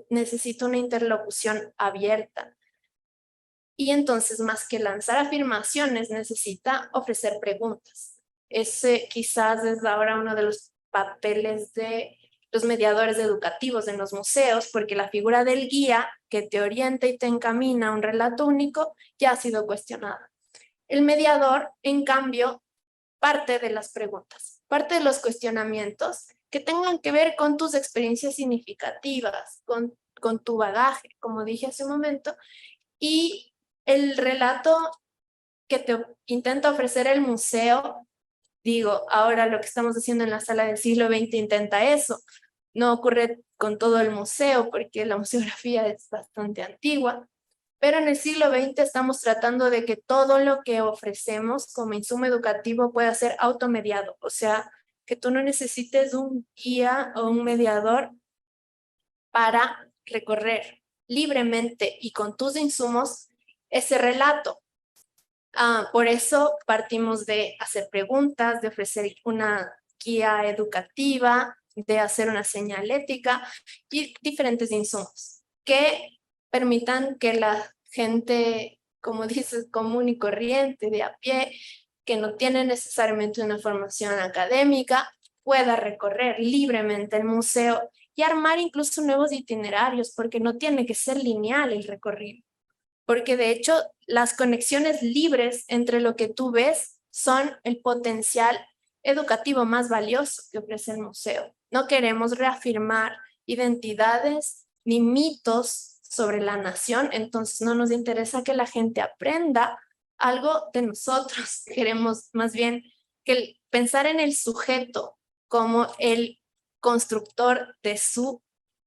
necesita una interlocución abierta. Y entonces, más que lanzar afirmaciones, necesita ofrecer preguntas. Ese quizás es ahora uno de los papeles de los mediadores educativos en los museos, porque la figura del guía que te orienta y te encamina a un relato único ya ha sido cuestionada. El mediador, en cambio, parte de las preguntas, parte de los cuestionamientos que tengan que ver con tus experiencias significativas, con tu bagaje, como dije hace un momento, y el relato que te intenta ofrecer el museo, digo, ahora lo que estamos haciendo en la sala del siglo XX intenta eso. No ocurre con todo el museo porque la museografía es bastante antigua, pero en el siglo XX estamos tratando de que todo lo que ofrecemos como insumo educativo pueda ser automediado, o sea, que tú no necesites un guía o un mediador para recorrer libremente y con tus insumos ese relato. Por eso partimos de hacer preguntas, de ofrecer una guía educativa, de hacer una señalética y diferentes insumos que permitan que la gente, como dices, común y corriente, de a pie, que no tiene necesariamente una formación académica, pueda recorrer libremente el museo y armar incluso nuevos itinerarios, porque no tiene que ser lineal el recorrido. Porque de hecho las conexiones libres entre lo que tú ves son el potencial educativo más valioso que ofrece el museo. No queremos reafirmar identidades ni mitos sobre la nación, entonces no nos interesa que la gente aprenda algo de nosotros. Queremos más bien que pensar en el sujeto como el constructor de su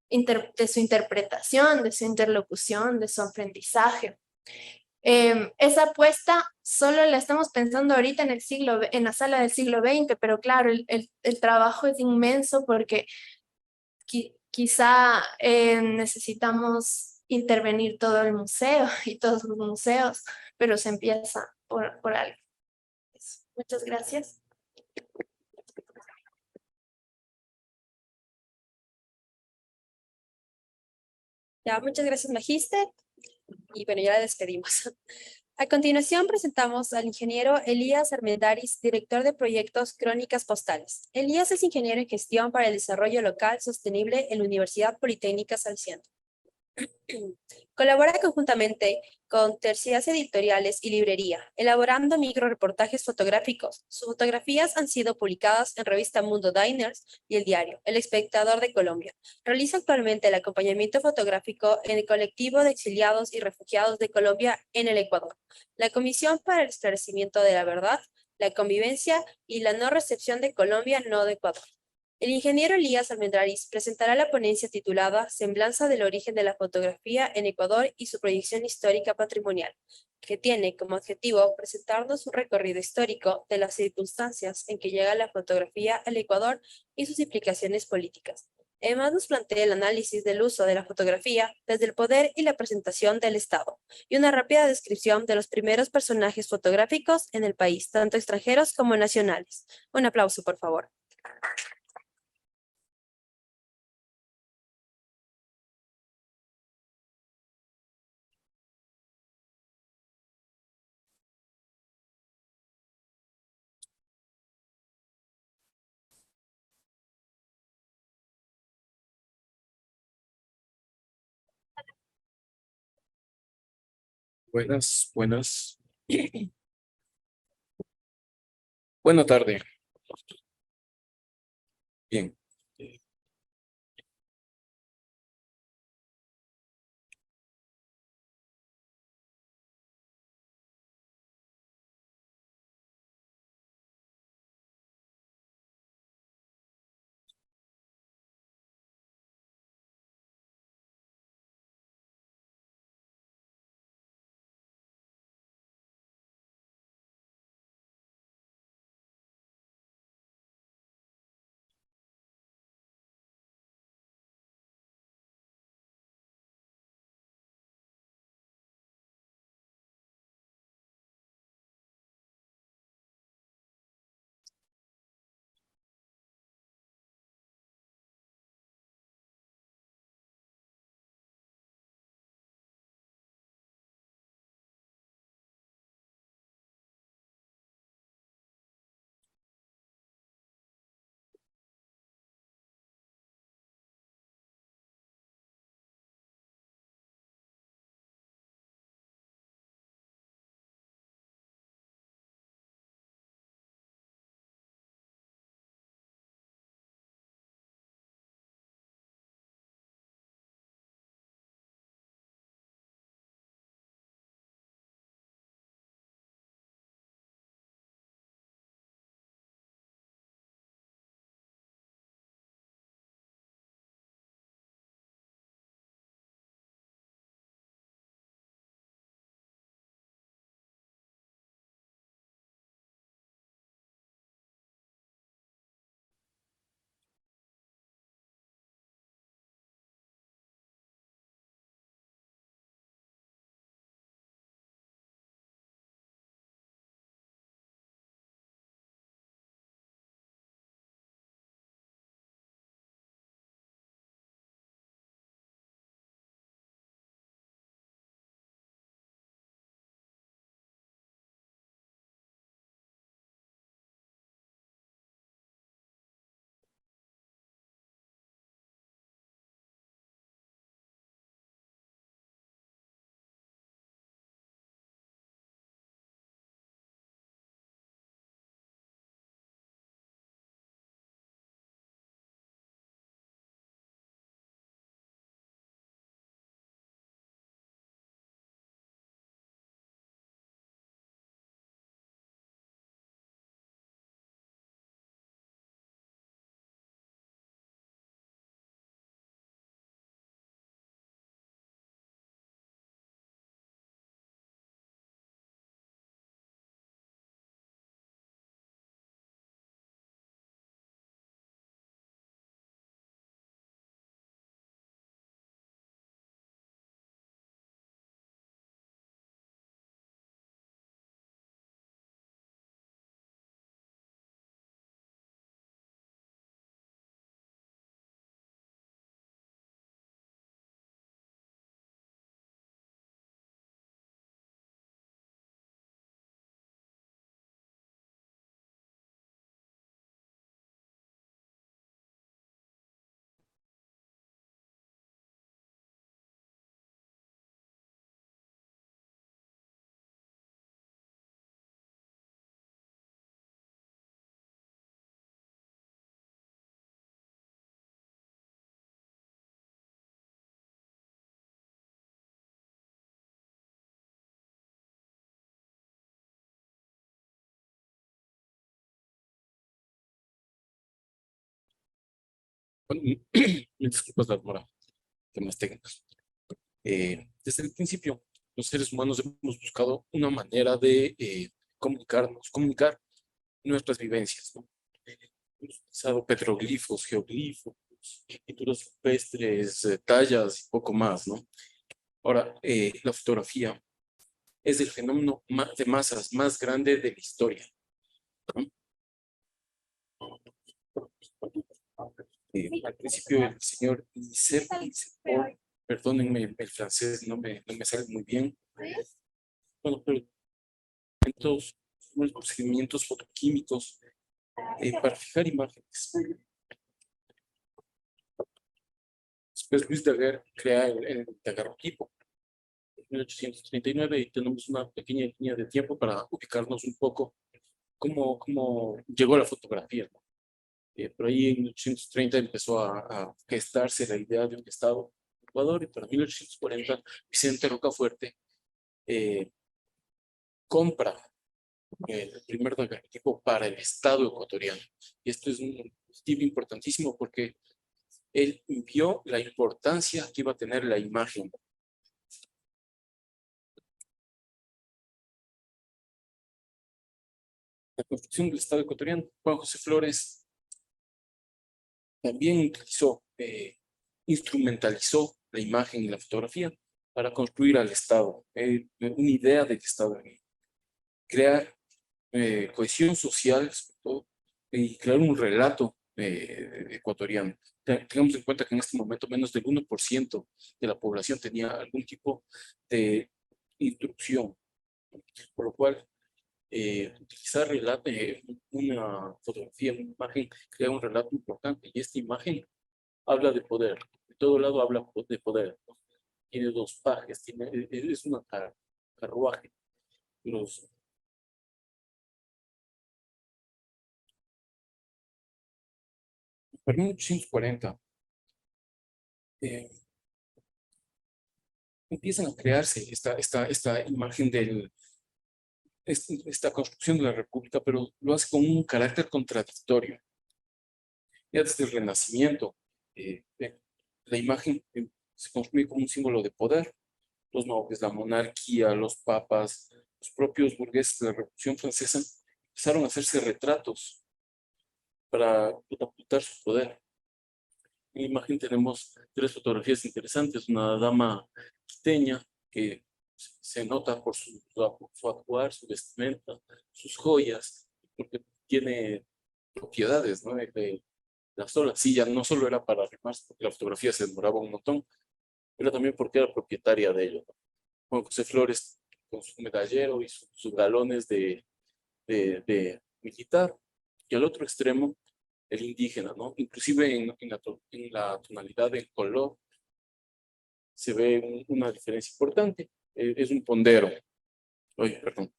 interpretación, de su interlocución, de su aprendizaje. Esa apuesta solo la estamos pensando ahorita en la sala del siglo XX, pero claro, el trabajo es inmenso porque quizá necesitamos intervenir todo el museo y todos los museos, pero se empieza por algo. Muchas gracias. Ya, muchas gracias, Magíster. Y bueno, ya la despedimos. A continuación presentamos al ingeniero Elías Armendáriz, director de proyectos Crónicas Postales. Elías es ingeniero en gestión para el desarrollo local sostenible en la Universidad Politécnica Salesiano. Colabora conjuntamente con terciarias editoriales y librería, elaborando microreportajes fotográficos. Sus fotografías han sido publicadas en revista Mundo Diners y el diario El Espectador de Colombia. Realiza actualmente el acompañamiento fotográfico en el colectivo de exiliados y refugiados de Colombia en el Ecuador, la Comisión para el Esclarecimiento de la Verdad, la Convivencia y la No Recepción de Colombia, no de Ecuador. El ingeniero Elías Armendáriz presentará la ponencia titulada Semblanza del origen de la fotografía en Ecuador y su proyección histórica patrimonial. que tiene como objetivo presentarnos un recorrido histórico de las circunstancias en que llega la fotografía al Ecuador y sus implicaciones políticas. Además, nos plantea el análisis del uso de la fotografía desde el poder y la presentación del Estado, y una rápida descripción de los primeros personajes fotográficos en el país, tanto extranjeros como nacionales. Un aplauso, por favor. Buenas, buenas. Buena tarde. Bien. Bueno, mil disculpas la demora, temas técnicos. Desde el principio, los seres humanos hemos buscado una manera de comunicar nuestras vivencias, ¿no? Hemos utilizado petroglifos, geoglifos, pinturas rupestres, tallas y poco más, ¿no? Ahora, la fotografía es el fenómeno de masas más grande de la historia, ¿no? Al principio el señor Nicepol, perdónenme, el francés no me sale muy bien. Bueno, pero estos unos procedimientos fotoquímicos para fijar imágenes. Después Luis Daguerre crea el daguerrotipo en 1839 y tenemos una pequeña línea de tiempo para ubicarnos un poco cómo llegó la fotografía, ¿no? Por ahí en 1830 empezó a gestarse la idea de un estado en Ecuador y para 1840 Vicente Rocafuerte compra el primer daguerrotipo para el estado ecuatoriano. Y esto es un tip importantísimo porque él vio la importancia que iba a tener la imagen. La construcción del estado ecuatoriano, Juan José Flores también instrumentalizó la imagen y la fotografía para construir al Estado, una idea del Estado, crear cohesión social, sobre todo, y crear un relato ecuatoriano. Tengamos en cuenta que en este momento menos del 1% de la población tenía algún tipo de instrucción, por lo cual utilizar una fotografía, una imagen, crea un relato importante y esta imagen habla de poder, de todo lado habla de poder, ¿no? Tiene dos pajes, es una carruaje. Para 1840 empiezan a crearse esta imagen esta construcción de la República, pero lo hace con un carácter contradictorio. Ya desde el Renacimiento, la imagen se construye como un símbolo de poder. Los nobles, la monarquía, los papas, los propios burgueses de la Revolución Francesa empezaron a hacerse retratos para catapultar su poder. En la imagen tenemos tres fotografías interesantes. Una dama quiteña que se nota por su actuar, su vestimenta, sus joyas, porque tiene propiedades, ¿no? La sola silla no solo era para arrimarse, porque la fotografía se demoraba un montón, pero también porque era propietaria de ello, ¿no? Juan José Flores con su medallero y sus galones de militar, y al otro extremo el indígena, ¿no? Inclusive en la tonalidad del color se ve una diferencia importante. Es un pondero. Oye, perdón.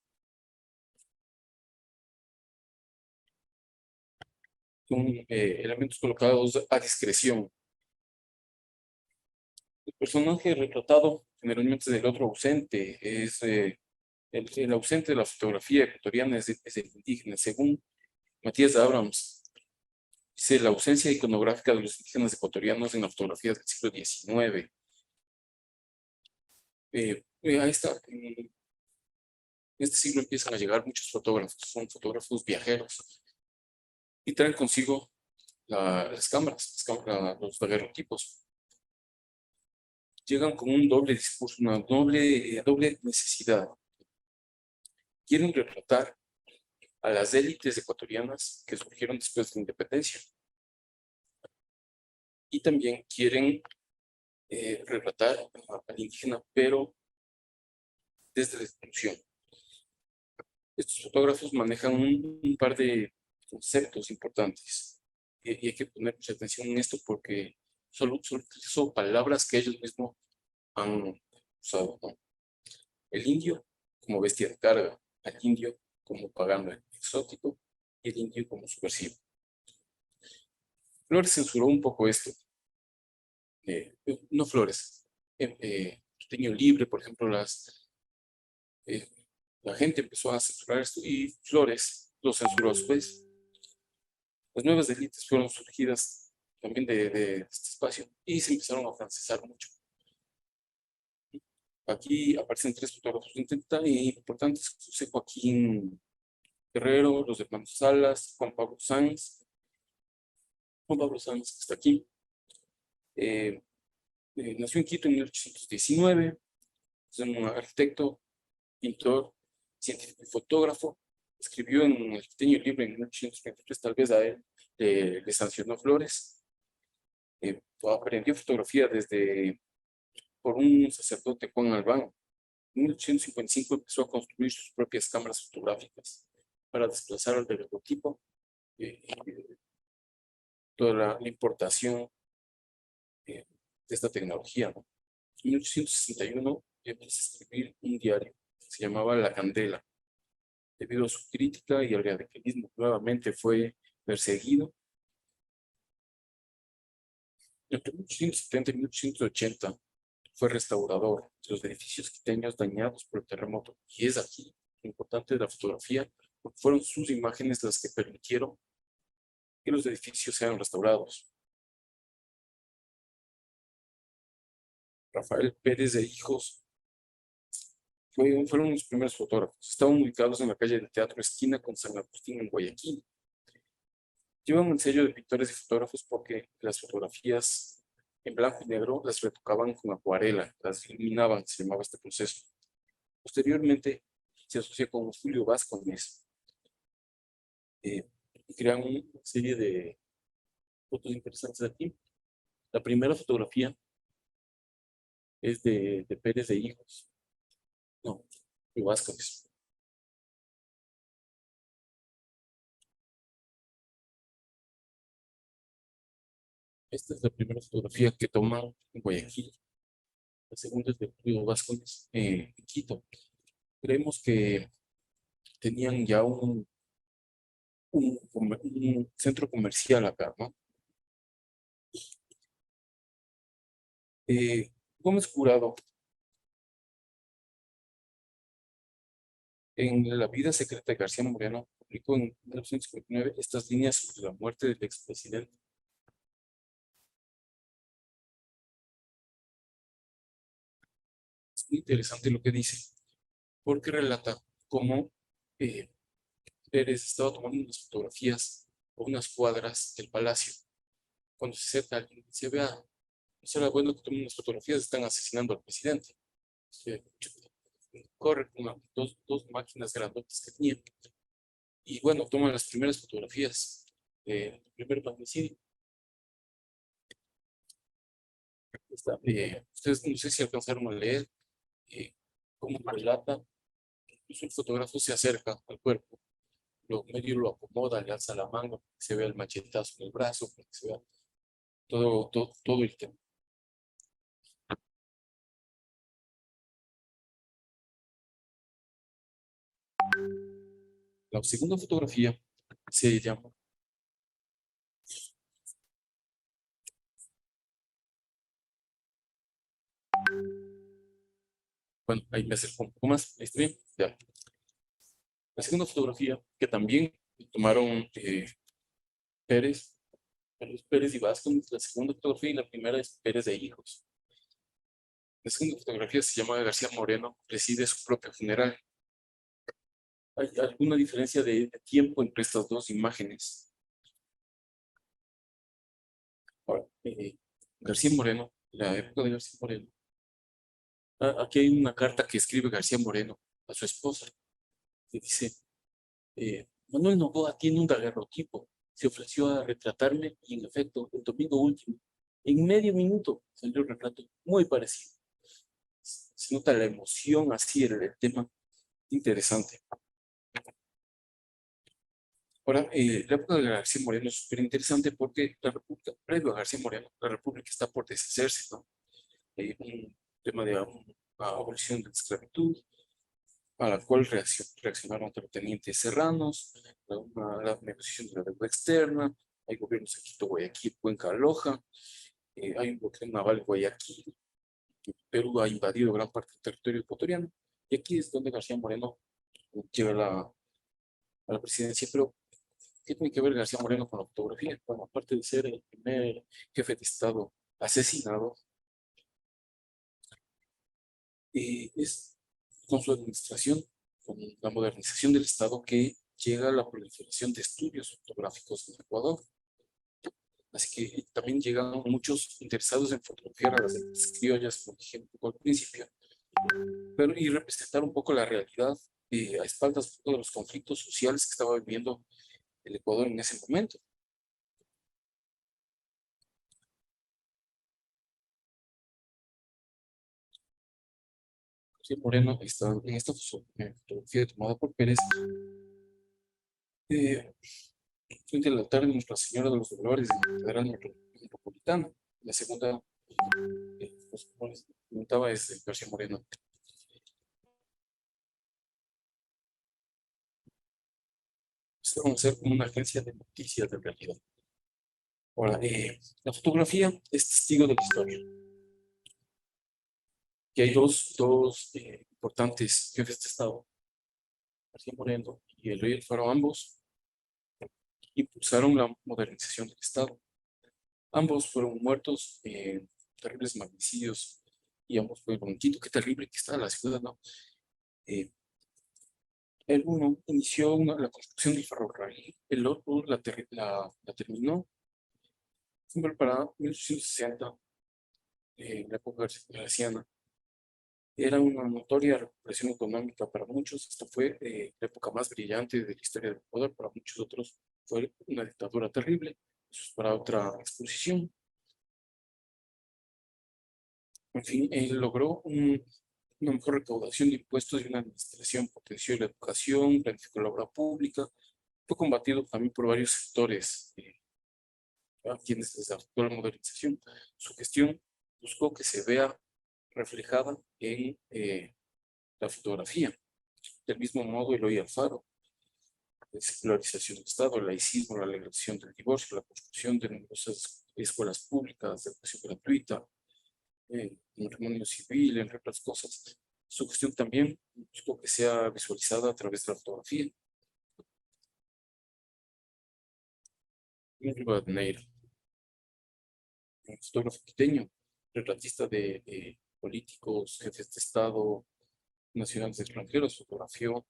Son elementos colocados a discreción. El personaje retratado generalmente es el otro ausente, es el ausente de la fotografía ecuatoriana es el indígena. Según Matías Abrams, dice la ausencia iconográfica de los indígenas ecuatorianos en la fotografía del siglo XIX. Ahí está. En este siglo empiezan a llegar muchos fotógrafos, son fotógrafos viajeros y traen consigo las cámaras, los daguerrotipos. Llegan con un doble discurso, una doble necesidad. Quieren retratar a las élites ecuatorianas que surgieron después de la independencia. Y también quieren retratar al indígena, pero desde la exclusión. Estos fotógrafos manejan un par de conceptos importantes y hay que poner mucha atención en esto porque solo utilizó palabras que ellos mismos han usado, ¿no? El indio como bestia de carga, al indio como pagano exótico y el indio como subversivo. Flores censuró un poco esto. No Flores. Tenía Libre, por ejemplo, la gente empezó a censurar esto y Flores lo censuró después. Las nuevas élites fueron surgidas también de este espacio y se empezaron a francesar mucho. Aquí aparecen 3 fotógrafos importantes: José Joaquín Guerrero, los hermanos Salas, Juan Pablo Sanz, que está aquí. Nació en Quito en 1819, es un arquitecto, pintor, científico y fotógrafo. Escribió en el Quiteño Libre en 1823, tal vez a él le sancionó Flores. Aprendió fotografía por un sacerdote, Juan Albán. En 1855 empezó a construir sus propias cámaras fotográficas para desplazar al daguerrotipo. Toda la importación de esta tecnología, ¿no? En 1861 empezó a escribir un diario que se llamaba La Candela. Debido a su crítica y al radicalismo, nuevamente fue perseguido. Entre 1870 y 1880 fue restaurador de los edificios quiteños dañados por el terremoto. Y es aquí lo importante de la fotografía, porque fueron sus imágenes las que permitieron que los edificios sean restaurados. Rafael Pérez de Hijos fueron los primeros fotógrafos. Estaban ubicados en la calle del Teatro Esquina con San Agustín en Guayaquil. Llevan un sello de pintores y fotógrafos porque las fotografías en blanco y negro las retocaban con acuarela, las iluminaban, se llamaba este proceso. Posteriormente se asocia con Julio Vázquez y crean una serie de fotos interesantes aquí. La primera fotografía es de Pérez de Hijos. No, Julio Vázquez. Esta es la primera fotografía que toman en Guayaquil. La segunda es de Julio Vázquez en Quito. Creemos que tenían ya un centro comercial acá, ¿no? Gómez Jurado, en La vida secreta de García Moreno, publicó en 1959 estas líneas sobre la muerte del expresidente. Es muy interesante lo que dice, porque relata cómo Pérez estaba tomando unas fotografías o unas cuadras del palacio. Cuando se acerca alguien, dice: vea, no será bueno que tomen unas fotografías, están asesinando al presidente. Corre con dos máquinas grandotas que tenía. Y bueno, toman las primeras fotografías del primer magnicidio. Ustedes no sé si alcanzaron a leer cómo relata. Incluso el fotógrafo se acerca al cuerpo, medio lo acomoda, le alza la mano, para que se vea el machetazo en el brazo, para que se vea todo el tema. La segunda fotografía se llama bueno, ahí me acerco un poco más. Ahí está bien. Ya. La segunda fotografía, que también tomaron Pérez y Vázquez, la segunda fotografía, y la primera es Pérez de Hijos. La segunda fotografía se llama García Moreno, preside su propio funeral. ¿Hay alguna diferencia de tiempo entre estas dos imágenes? Ahora, García Moreno, la época de García Moreno. Aquí hay una carta que escribe García Moreno a su esposa, que dice: Manuel Noboa tiene un daguerrotipo, se ofreció a retratarme y en efecto, el domingo último, en medio minuto, salió un retrato muy parecido. Se nota la emoción, así el tema interesante. Ahora, la época de García Moreno es súper interesante porque la República, previo a García Moreno, la República está por deshacerse, ¿no? Un tema de abolición de la esclavitud, a la cual reaccionaron terratenientes serranos, la negociación de la deuda externa, hay gobiernos en Quito, Guayaquil, Cuenca, Loja, hay un bloqueo naval en Guayaquil, Perú ha invadido gran parte del territorio ecuatoriano, y aquí es donde García Moreno llega a la presidencia. Pero ¿qué tiene que ver García Moreno con la fotografía? Bueno, aparte de ser el primer jefe de Estado asesinado, Es con su administración, con la modernización del Estado, que llega la proliferación de estudios fotográficos en Ecuador. Así que también llegan muchos interesados en fotografiar a las élites criollas, por ejemplo, al principio, pero y representar un poco la realidad a espaldas de los conflictos sociales que estaba viviendo el Ecuador en ese momento. García Moreno está en esta fotografía tomada por Pérez frente al altar de Nuestra Señora de los Dolores de la Catedral Metropolitana. La segunda, pues, comentaba, es de García Moreno. Esto vamos a ser como una agencia de noticias de realidad. Ahora, la fotografía es testigo de la historia. Y hay dos importantes jefes de Estado, García Moreno y Eloy Alfaro, ambos impulsaron la modernización del Estado. Ambos fueron muertos en terribles magnicidios y ambos fueron Quito. Qué terrible que está la ciudad, ¿no? El uno inició la construcción del ferrocarril, el otro la terminó. Fue para 1860, en la época garciana. Era una notoria recuperación económica para muchos. Esta fue la época más brillante de la historia del Ecuador. Para muchos otros fue una dictadura terrible. Eso es para otra exposición. En fin, él logró una mejor recaudación de impuestos y una administración, potenció la educación, planificó la obra pública. Fue combatido también por varios sectores a quienes les afectó la modernización. Su gestión buscó que se vea reflejada en la fotografía. Del mismo modo, Eloy Alfaro, la secularización del Estado, el laicismo, la legalización del divorcio, la construcción de numerosas escuelas públicas, de educación gratuita, matrimonio civil, entre otras cosas. Su gestión también buscó que sea visualizada a través de la fotografía. Rivadeneira, un fotógrafo quiteño, retratista de políticos, jefes de Estado, nacionales extranjeros, fotografió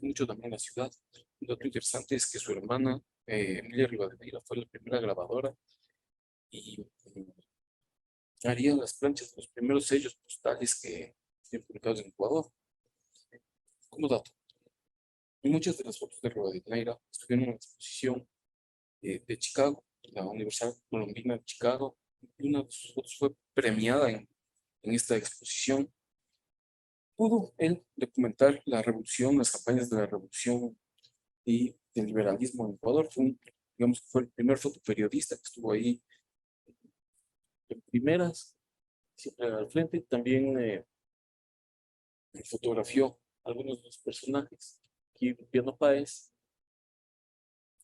mucho también la ciudad. Un dato interesante es que su hermana, Emilia Rivadeneira, fue la primera grabadora y haría las planchas de los primeros sellos postales que estén publicados en Ecuador. Como dato, muchas de las fotos de Rivadeneira estuvieron en una exposición de Chicago, la Universidad Colombina de Chicago, y una de sus fotos fue premiada en esta exposición. Pudo él documentar la revolución, las campañas de la revolución y del liberalismo en Ecuador. Digamos que fue el primer fotoperiodista que estuvo ahí en primeras, siempre al frente. También fotografió algunos de los personajes, aquí Piano Páez.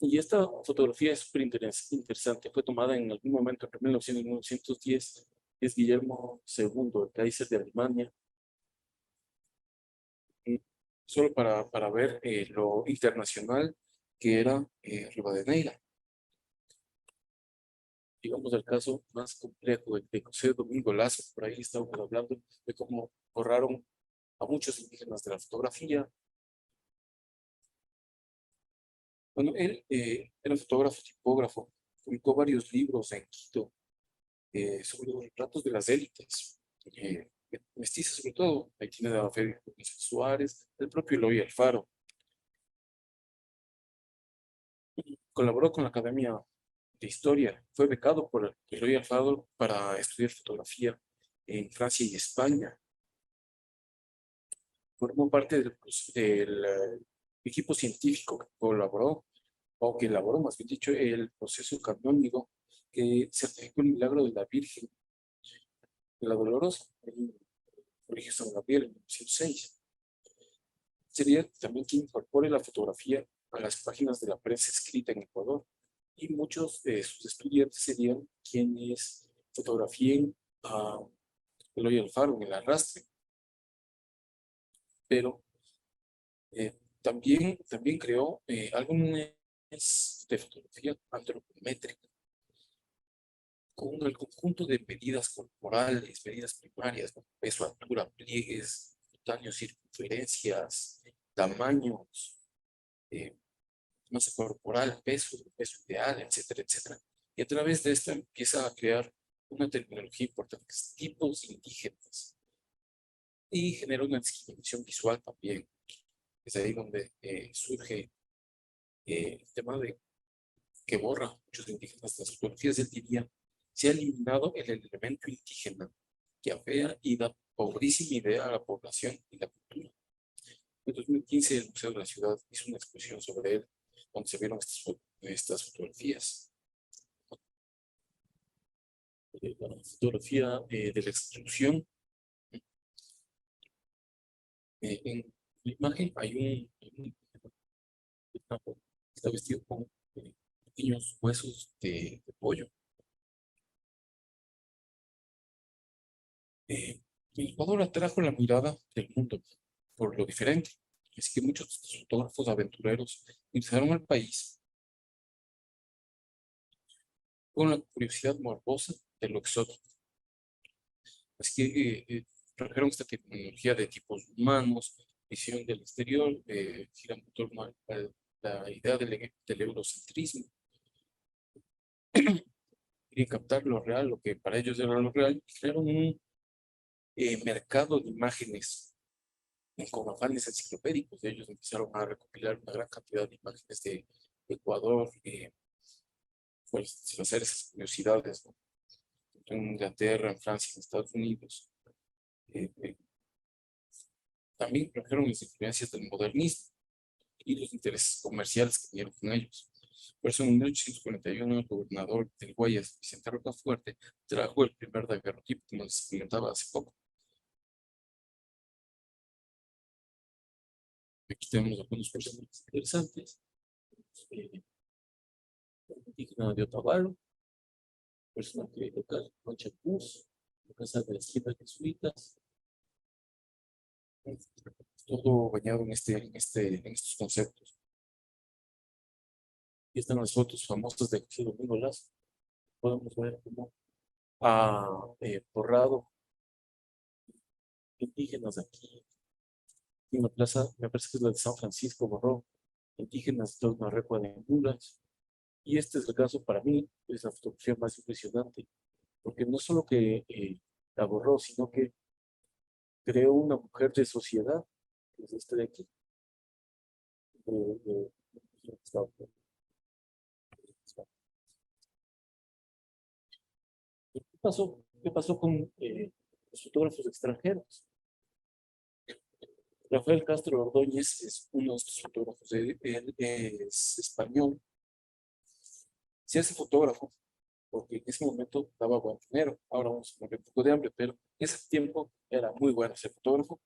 Y esta fotografía es súper interesante. Fue tomada en algún momento entre 1900 y 1910. Es Guillermo II, el Kaiser de Alemania. Solo para ver lo internacional que era Rivadeneira. Digamos el caso más complejo de José Domingo Lazo. Por ahí estamos hablando de cómo borraron a muchos indígenas de la fotografía. Bueno, él era fotógrafo, tipógrafo, publicó varios libros en Quito sobre los retratos de las élites, mestizas sobre todo. Ahí tiene a Federico Suárez, el propio Eloy Alfaro. Colaboró con la Academia de Historia, fue becado por Eloy Alfaro para estudiar fotografía en Francia y España. Formó parte del equipo científico que colaboró, o que elaboró, más bien dicho, el proceso canónigo que certificó el milagro de la Virgen de la Dolorosa, en el Colegio San Gabriel en 1906. Sería también quien incorpore la fotografía a las páginas de la prensa escrita en Ecuador, y muchos de sus estudiantes serían quienes fotografíen a Eloy Alfaro en el arrastre. Pero también creó álbumes de fotografía antropométrica. con el conjunto de medidas corporales, medidas primarias, ¿no? Peso, altura, pliegues, cutáneos, circunferencias, tamaños, masa corporal, peso ideal, etcétera, etcétera. Y a través de esto empieza a crear una terminología importante, que es tipos indígenas. Y genera una discriminación visual también. Es ahí donde surge el tema de que borra a muchos indígenas de las fotografías. Él diría, se ha eliminado el elemento indígena que afea y da pobrísima idea a la población y la cultura. En 2015 el Museo de la Ciudad hizo una exposición sobre él, donde se vieron estas fotografías. La fotografía de la extrusión. En la imagen hay un está vestido con pequeños huesos de pollo. El Ecuador atrajo la mirada del mundo por lo diferente. Así que muchos fotógrafos aventureros ingresaron al país con la curiosidad morbosa de lo exótico. Así que trajeron esta tecnología de tipos humanos, visión del exterior, giran en torno a la idea del eurocentrismo. Querían captar lo real, lo que para ellos era lo real, y crearon un mercado de imágenes con afanes enciclopédicos. Ellos empezaron a recopilar una gran cantidad de imágenes de Ecuador, pues sin hacer esas curiosidades, ¿no? En Inglaterra, en Francia, en Estados Unidos. También trajeron las influencias del modernismo y los intereses comerciales que vinieron con ellos. Por eso en 1841 el gobernador del Guayas, Vicente Rocafuerte, trajo el primer daguerrotipo, como les comentaba hace poco. Aquí tenemos algunos personajes interesantes. Indígena de Otavalo, personaje local, Concha Cruz, la casa de las tiendas jesuitas. Todo bañado en estos conceptos. Aquí están las fotos famosas de José Domingo Lazo. Podemos ver cómo ha borrado indígenas aquí. En la plaza, me parece que es la de San Francisco, borró indígenas de una recua de Honduras. Y este es el caso para mí, es la fotografía más impresionante, porque no solo que la borró, sino que creó una mujer de sociedad, que es esta de aquí. ¿Qué pasó con los fotógrafos extranjeros? Rafael Castro Ordóñez es uno de estos fotógrafos. Él es español. Se hace fotógrafo porque en ese momento daba buen dinero. Ahora vamos a morir un poco de hambre, pero en ese tiempo era muy bueno ser fotógrafo.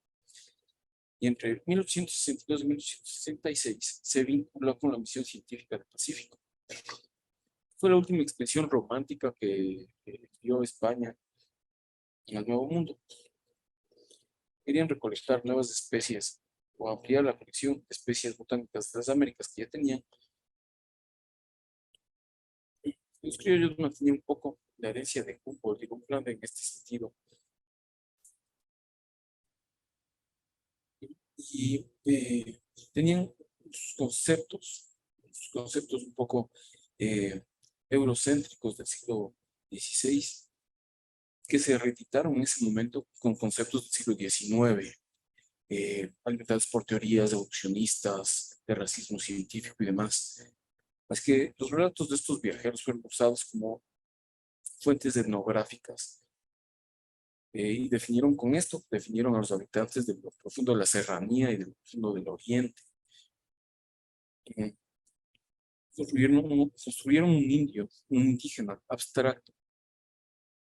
Y entre 1862 y 1866 se vinculó con la misión científica del Pacífico. Fue la última expedición romántica que dio España en el Nuevo Mundo. Querían recolectar nuevas especies o ampliar la colección de especies botánicas de las Américas que ya tenían. Los criollos mantenían un poco la herencia de Humboldt y un plan en este sentido. Y tenían sus conceptos un poco eurocéntricos del siglo XVI, que se reeditaron en ese momento con conceptos del siglo XIX, alimentados por teorías evolucionistas, de racismo científico y demás. Es que los relatos de estos viajeros fueron usados como fuentes etnográficas y definieron a los habitantes de lo profundo de la serranía y de lo profundo del oriente. Construyeron un indígena abstracto,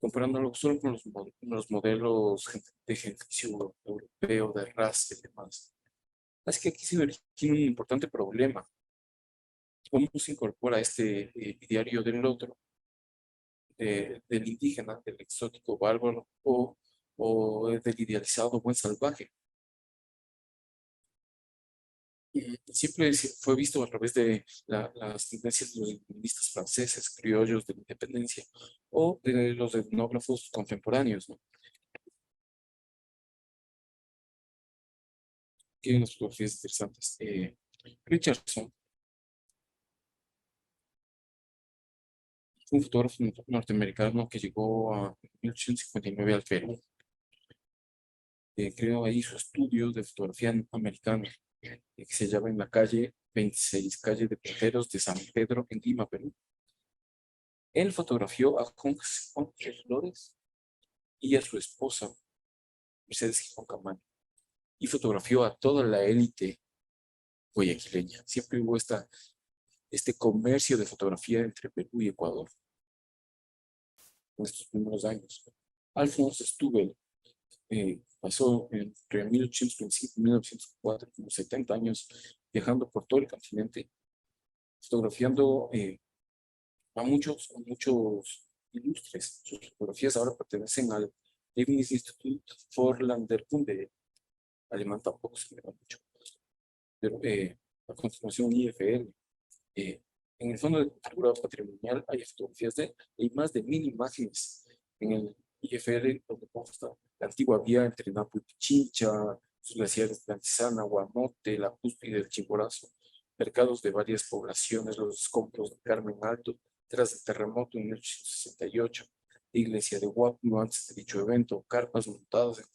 comparándolo solo con los modelos de gentilicio europeo, de raza y demás. Así que aquí se origina un importante problema. ¿Cómo se incorpora este diario del otro, del indígena, del exótico bárbaro o del idealizado buen salvaje? siempre fue visto a través de las tendencias de los etnistas franceses, criollos de la independencia, o de los etnógrafos contemporáneos, ¿no? Aquí hay unas fotografías interesantes. Richardson, un fotógrafo norteamericano que llegó a 1859 al Perú. Creó ahí su estudio de fotografía americana, que se llama en la calle 26, calle de Peteros de San Pedro, en Lima, Perú. Él fotografió a Juan Flores y a su esposa, Mercedes Gijón Camaño, y fotografió a toda la élite guayaquileña. Siempre hubo este comercio de fotografía entre Perú y Ecuador en estos primeros años. Alphonse Stubel pasó entre 1825 y 1904, como 70 años, viajando por todo el continente, fotografiando a muchos ilustres. Sus fotografías ahora pertenecen al Leibniz Institut für Landerkunde, alemán tampoco se me da mucho, pero a continuación IFL. En el Fondo de Cultura Patrimonial hay fotografías de él, hay más de 1000 imágenes en el IFL, donde consta la antigua vía entre Napo y Pichincha, sus glaciares de Antizana, Guamote, la cúspide del Chimborazo, mercados de varias poblaciones, los escombros de Carmen Alto, tras el terremoto en 1868, la iglesia de Huápulo antes de dicho evento, carpas montadas en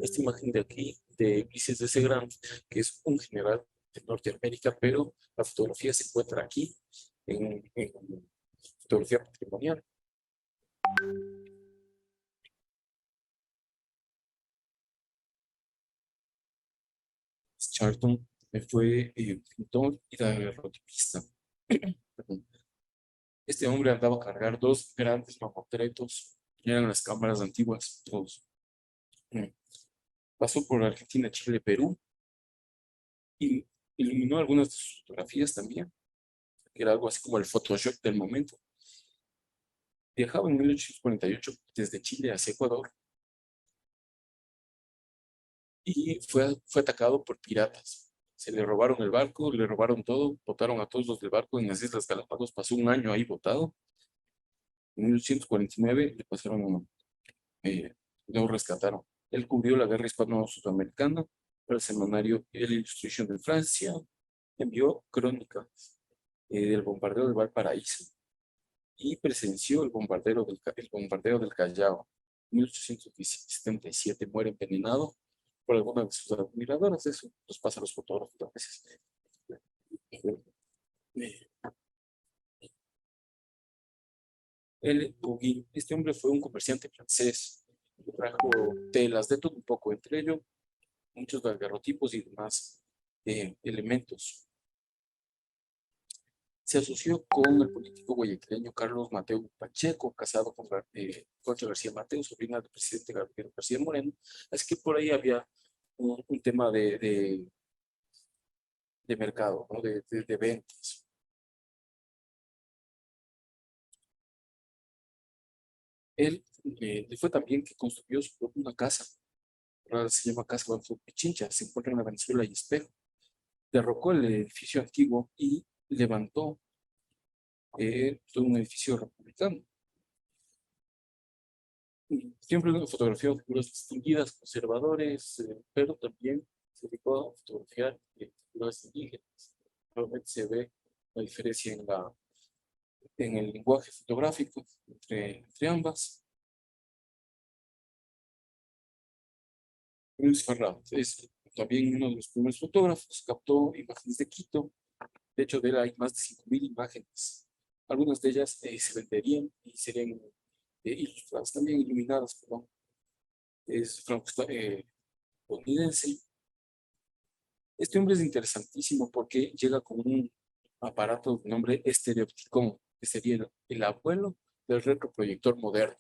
esta imagen de aquí, de Ulises de Segrand, que es un general de Norteamérica, pero la fotografía se encuentra aquí, en fotografía patrimonial. Charlton fue pintor y daguerrotipista. Este hombre andaba a cargar dos grandes mamotretos, eran las cámaras antiguas, todos. Pasó por Argentina, Chile, Perú, y iluminó algunas de sus fotografías también, que era algo así como el Photoshop del momento. Viajaba en 1848 desde Chile hacia Ecuador y fue atacado por piratas. Se le robaron el barco, le robaron todo, botaron a todos los del barco en las Islas Galápagos, pasó un año ahí botado. En 1849 le pasaron, lo rescataron. Él cubrió la guerra hispano-sudamericana para el semanario El Illustration de Francia, envió crónicas del bombardeo de Valparaíso y presenció el bombardeo del Callao. En 1877 muere envenenado por alguna de sus admiradoras. Eso los pasa a los fotógrafos a veces. Este hombre fue un comerciante francés, trajo telas de todo un poco, entre ellos muchos daguerrotipos y demás elementos. Se asoció con el político guayaquileño Carlos Mateo Pacheco, casado con Concha García Mateo, sobrina del presidente Gabriel García Moreno, así que por ahí había un tema de mercado, ¿no? de ventas. Él fue también que construyó una casa, ahora se llama Casa Banco Pichincha, se encuentra en la Venezuela y Espejo. Derrocó el edificio antiguo y levantó todo un edificio republicano. Siempre fotografió figuras distinguidas, conservadores, pero también se dedicó a fotografiar figuras indígenas. Realmente se ve la diferencia en el lenguaje fotográfico entre ambas. Luis Ferrand es también uno de los primeros fotógrafos, captó imágenes de Quito. De hecho, de él hay más de 5000 imágenes. Algunas de ellas se venderían y serían ilustradas, también iluminadas, perdón. Es franco-estadounidense. Este hombre es interesantísimo porque llega con un aparato de nombre estereopticón, que sería el abuelo del retroproyector moderno.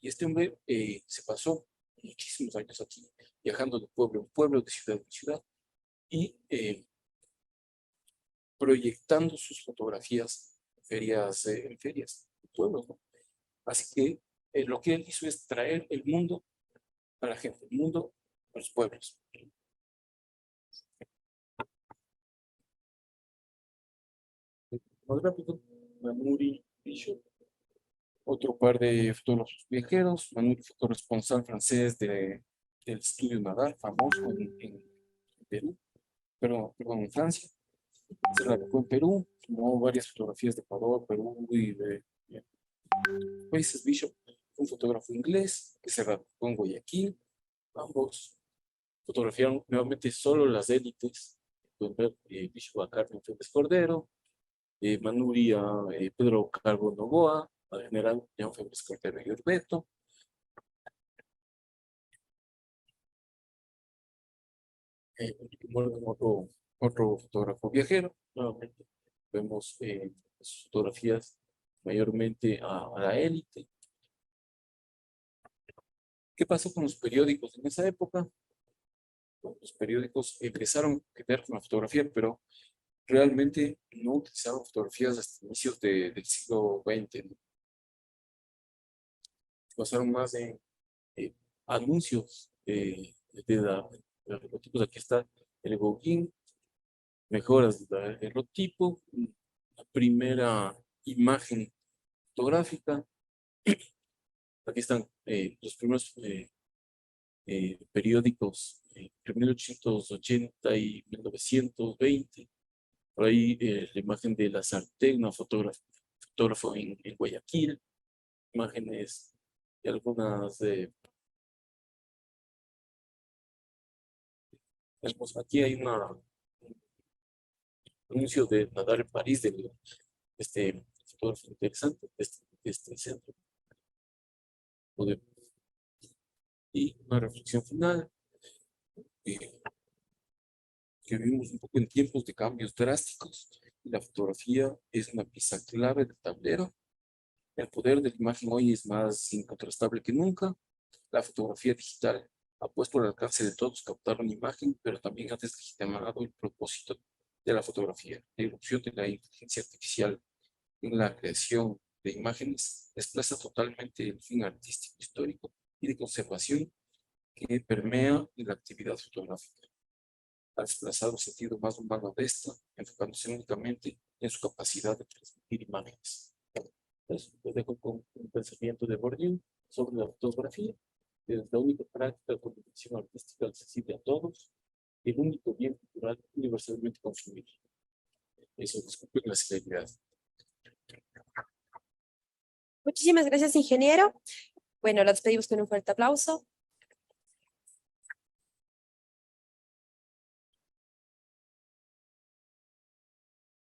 Y este hombre se pasó muchísimos años aquí, viajando de pueblo en pueblo, de ciudad en ciudad, y proyectando sus fotografías en ferias de pueblos, ¿no? Así que lo que él hizo es traer el mundo a la gente, el mundo a los pueblos. Más rápido, Manuri Bishop, otro par de fotógrafos viajeros. Manuri fue corresponsal francés del estudio Nadar, famoso en Perú, pero perdón, en Francia. Se radicó en Perú, tomó varias fotografías de Ecuador, Perú y de países. Bishop fue un fotógrafo inglés que se radicó en Guayaquil. Ambos fotografiaron nuevamente solo las élites. Pueden ver Bishop a Carmen Félix Cordero, Manuri a Pedro Calvo Novoa, al general Jean Félix Cordero y Urbeto. Otro fotógrafo viajero. Nuevamente vemos sus fotografías mayormente a la élite. ¿Qué pasó con los periódicos en esa época? Bueno, los periódicos empezaron a quedar con la fotografía, pero realmente no utilizaron fotografías hasta inicios del siglo XX, ¿no? Pasaron más en anuncios de los logotipos. Aquí está el Gauguin, mejoras del logotipo, la primera imagen fotográfica. Aquí están los primeros periódicos entre 1880 y 1920. Por ahí la imagen de la Sartén, una fotógrafo en Guayaquil. Imágenes de algunas aquí hay un anuncio de Nadar en París de este fotógrafo interesante de este centro. Y una reflexión final, que vivimos un poco en tiempos de cambios drásticos. La fotografía es una pieza clave del tablero. El poder de la imagen hoy es más incontrastable que nunca. La fotografía digital ha puesto al alcance de todos captar una imagen, pero también ha deslegitimado el propósito de la fotografía. La irrupción de la inteligencia artificial en la creación de imágenes desplaza totalmente el fin artístico, histórico y de conservación que permea en la actividad fotográfica. Ha desplazado el sentido más humano de esta, enfocándose únicamente en su capacidad de transmitir imágenes. Entonces, les dejo con un pensamiento de Bourdieu sobre la fotografía. Es la única práctica de comunicación artística accesible a todos, el único bien cultural universalmente consumible. Eso, disculpen la celeridad. Muchísimas gracias, ingeniero. Bueno, lo despedimos con un fuerte aplauso.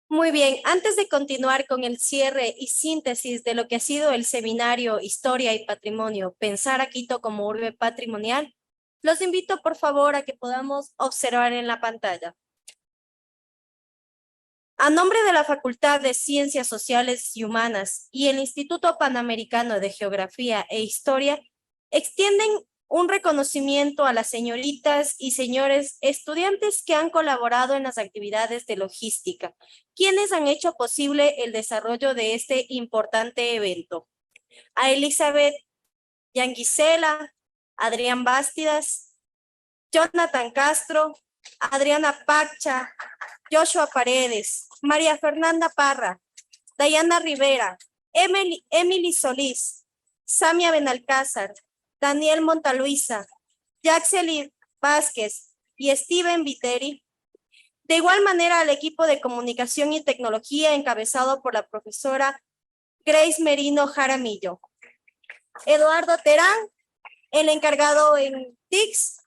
Muy bien, antes de continuar con el cierre y síntesis de lo que ha sido el seminario Historia y Patrimonio, Pensar a Quito como Urbe Patrimonial, los invito por favor a que podamos observar en la pantalla. A nombre de la Facultad de Ciencias Sociales y Humanas y el Instituto Panamericano de Geografía e Historia, extienden un reconocimiento a las señoritas y señores estudiantes que han colaborado en las actividades de logística, quienes han hecho posible el desarrollo de este importante evento. A Elizabeth Yanguisela, Adrián Bastidas, Jonathan Castro, Adriana Pacha, Joshua Paredes, María Fernanda Parra, Dayana Rivera, Emily Solís, Samia Benalcázar, Daniel Montaluisa, Yaxeli Vázquez y Steven Viteri. De igual manera al equipo de comunicación y tecnología encabezado por la profesora Grace Merino Jaramillo. Eduardo Terán, el encargado en TICS,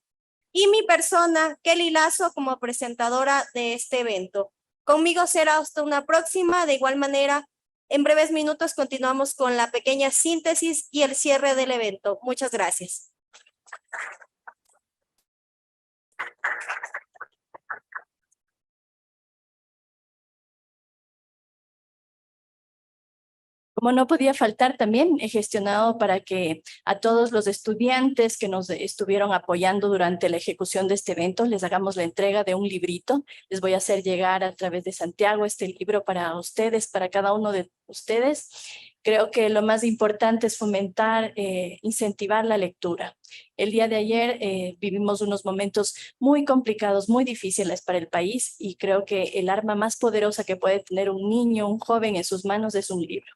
y mi persona, Kelly Lazo, como presentadora de este evento. Conmigo será hasta una próxima. De igual manera, en breves minutos continuamos con la pequeña síntesis y el cierre del evento. Muchas gracias. Como no podía faltar, también he gestionado para que a todos los estudiantes que nos estuvieron apoyando durante la ejecución de este evento les hagamos la entrega de un librito. Les voy a hacer llegar a través de Santiago este libro para ustedes, para cada uno de ustedes. Creo que lo más importante es fomentar, incentivar la lectura. El día de ayer vivimos unos momentos muy complicados, muy difíciles para el país y creo que el arma más poderosa que puede tener un niño, un joven en sus manos es un libro.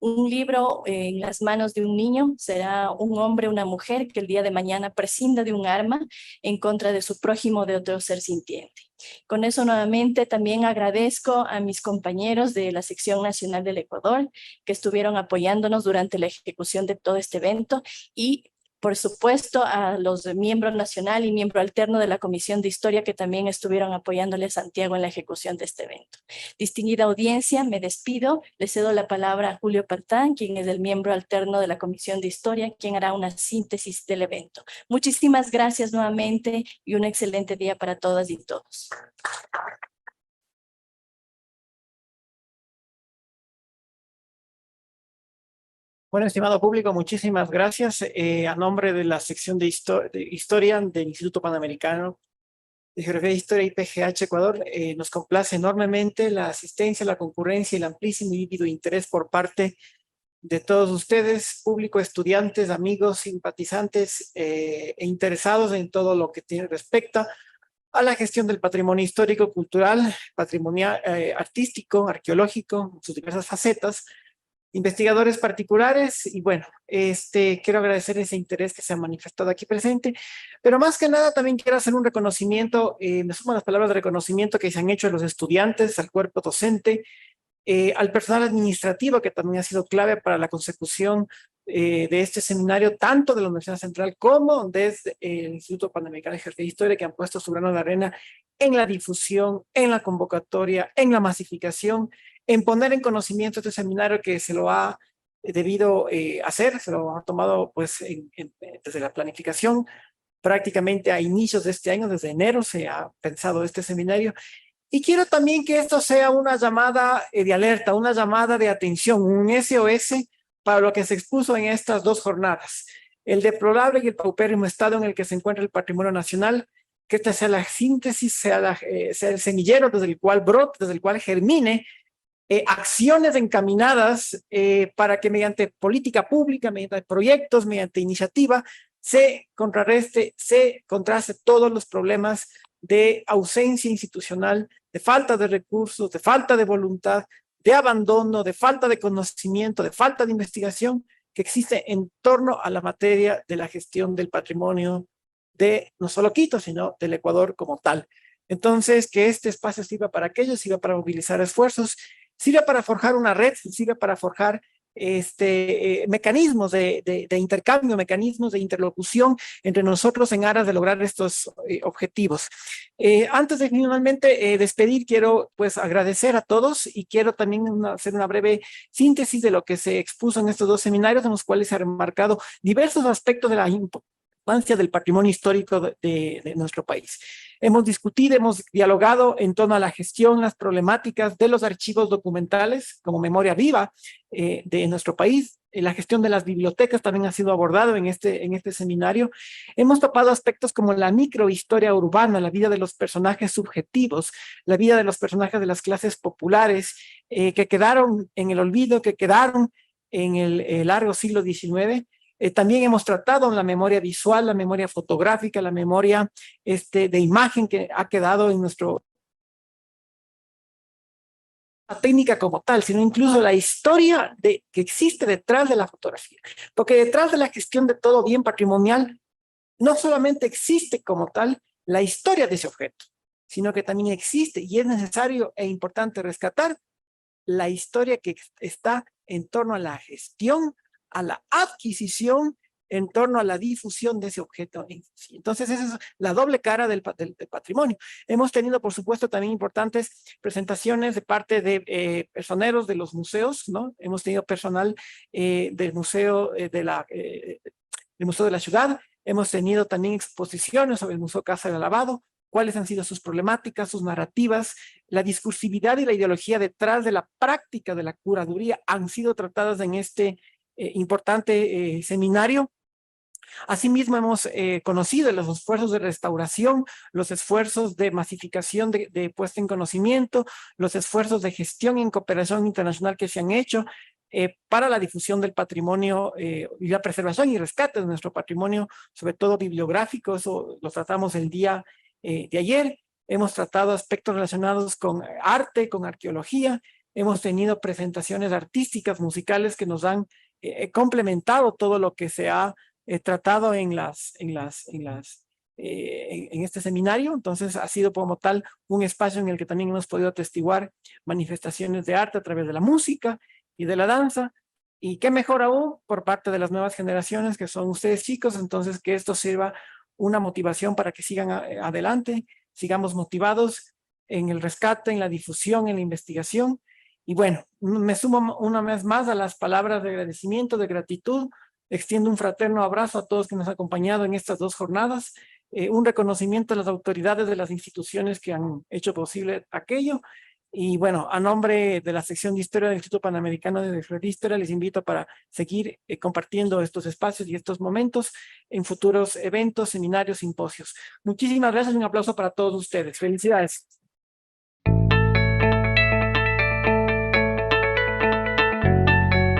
Un libro en las manos de un niño será un hombre, una mujer que el día de mañana prescinda de un arma en contra de su prójimo, de otro ser sintiente. Con eso nuevamente también agradezco a mis compañeros de la Sección Nacional del Ecuador que estuvieron apoyándonos durante la ejecución de todo este evento y por supuesto a los miembros nacional y miembro alterno de la Comisión de Historia que también estuvieron apoyándole a Santiago en la ejecución de este evento. Distinguida audiencia, me despido, le cedo la palabra a Julio Pertán, quien es el miembro alterno de la Comisión de Historia, quien hará una síntesis del evento. Muchísimas gracias nuevamente y un excelente día para todas y todos. Bueno, estimado público, muchísimas gracias. A nombre de la sección de Historia del Instituto Panamericano de Geografía e Historia IPGH Ecuador, nos complace enormemente la asistencia, la concurrencia y el amplísimo y vívido interés por parte de todos ustedes, público, estudiantes, amigos, simpatizantes e interesados en todo lo que respecta a la gestión del patrimonio histórico, cultural, patrimonial, artístico, arqueológico, sus diversas facetas, investigadores particulares y bueno, quiero agradecer ese interés que se ha manifestado aquí presente, pero más que nada también quiero hacer un reconocimiento, me sumo a las palabras de reconocimiento que se han hecho a los estudiantes, al cuerpo docente, al personal administrativo que también ha sido clave para la consecución de este seminario, tanto de la Universidad Central como desde el Instituto Panamericano de Geografía e Historia, que han puesto su grano de arena en la difusión, en la convocatoria, en la masificación, en poner en conocimiento este seminario que se lo ha debido hacer, se lo ha tomado pues desde la planificación, prácticamente a inicios de este año, desde enero se ha pensado este seminario. Y quiero también que esto sea una llamada de alerta, una llamada de atención, un SOS para lo que se expuso en estas dos jornadas. El deplorable y el paupérrimo estado en el que se encuentra el patrimonio nacional, que esta sea la síntesis, sea el semillero desde el cual brote, desde el cual germine acciones encaminadas para que mediante política pública, mediante proyectos, mediante iniciativa, se contraste todos los problemas de ausencia institucional, de falta de recursos, de falta de voluntad, de abandono, de falta de conocimiento, de falta de investigación que existe en torno a la materia de la gestión del patrimonio de no solo Quito, sino del Ecuador como tal. Entonces, que este espacio sirva para aquello, sirva para movilizar esfuerzos, sirva para forjar una red, sirva para forjar mecanismos de intercambio, mecanismos de interlocución entre nosotros en aras de lograr estos objetivos. Antes de finalmente despedir, quiero pues agradecer a todos y quiero también hacer una breve síntesis de lo que se expuso en estos dos seminarios, en los cuales se han remarcado diversos aspectos de la importancia del patrimonio histórico de nuestro país. Hemos discutido, hemos dialogado en torno a la gestión, las problemáticas de los archivos documentales como memoria viva de nuestro país. La gestión de las bibliotecas también ha sido abordado en este seminario. Hemos topado aspectos como la microhistoria urbana, la vida de los personajes subjetivos, la vida de los personajes de las clases populares que quedaron en el olvido, que quedaron en el largo siglo XIX. También hemos tratado la memoria visual, la memoria fotográfica, la memoria de imagen que ha quedado en nuestro la técnica como tal, sino incluso la historia que existe detrás de la fotografía. Porque detrás de la gestión de todo bien patrimonial, no solamente existe como tal la historia de ese objeto, sino que también existe y es necesario e importante rescatar la historia que está en torno a la gestión, a la adquisición, en torno a la difusión de ese objeto. Entonces, esa es la doble cara del patrimonio. Hemos tenido, por supuesto, también importantes presentaciones de parte de personeros de los museos, ¿no? Hemos tenido personal del Museo del Museo de la Ciudad, hemos tenido también exposiciones sobre el Museo Casa del Lavado, cuáles han sido sus problemáticas, sus narrativas, la discursividad y la ideología detrás de la práctica de la curaduría han sido tratadas en este importante seminario. Asimismo, hemos conocido los esfuerzos de restauración, los esfuerzos de masificación de puesta en conocimiento, los esfuerzos de gestión en cooperación internacional que se han hecho para la difusión del patrimonio y la preservación y rescate de nuestro patrimonio, sobre todo bibliográfico. Eso lo tratamos el día de ayer. Hemos tratado aspectos relacionados con arte, con arqueología. Hemos tenido presentaciones artísticas, musicales que nos han complementado todo lo que se ha tratado en este seminario. Entonces ha sido como tal un espacio en el que también hemos podido atestiguar manifestaciones de arte a través de la música y de la danza. Y qué mejor aún por parte de las nuevas generaciones que son ustedes chicos, entonces que esto sirva una motivación para que sigan adelante, sigamos motivados en el rescate, en la difusión, en la investigación. Y bueno, me sumo una vez más a las palabras de agradecimiento, de gratitud. Extiendo un fraterno abrazo a todos que nos han acompañado en estas 2 jornadas. Un reconocimiento a las autoridades de las instituciones que han hecho posible aquello. Y bueno, a nombre de la sección de Historia del Instituto Panamericano de Historia, les invito para seguir compartiendo estos espacios y estos momentos en futuros eventos, seminarios, simposios. Muchísimas gracias y un aplauso para todos ustedes. Felicidades.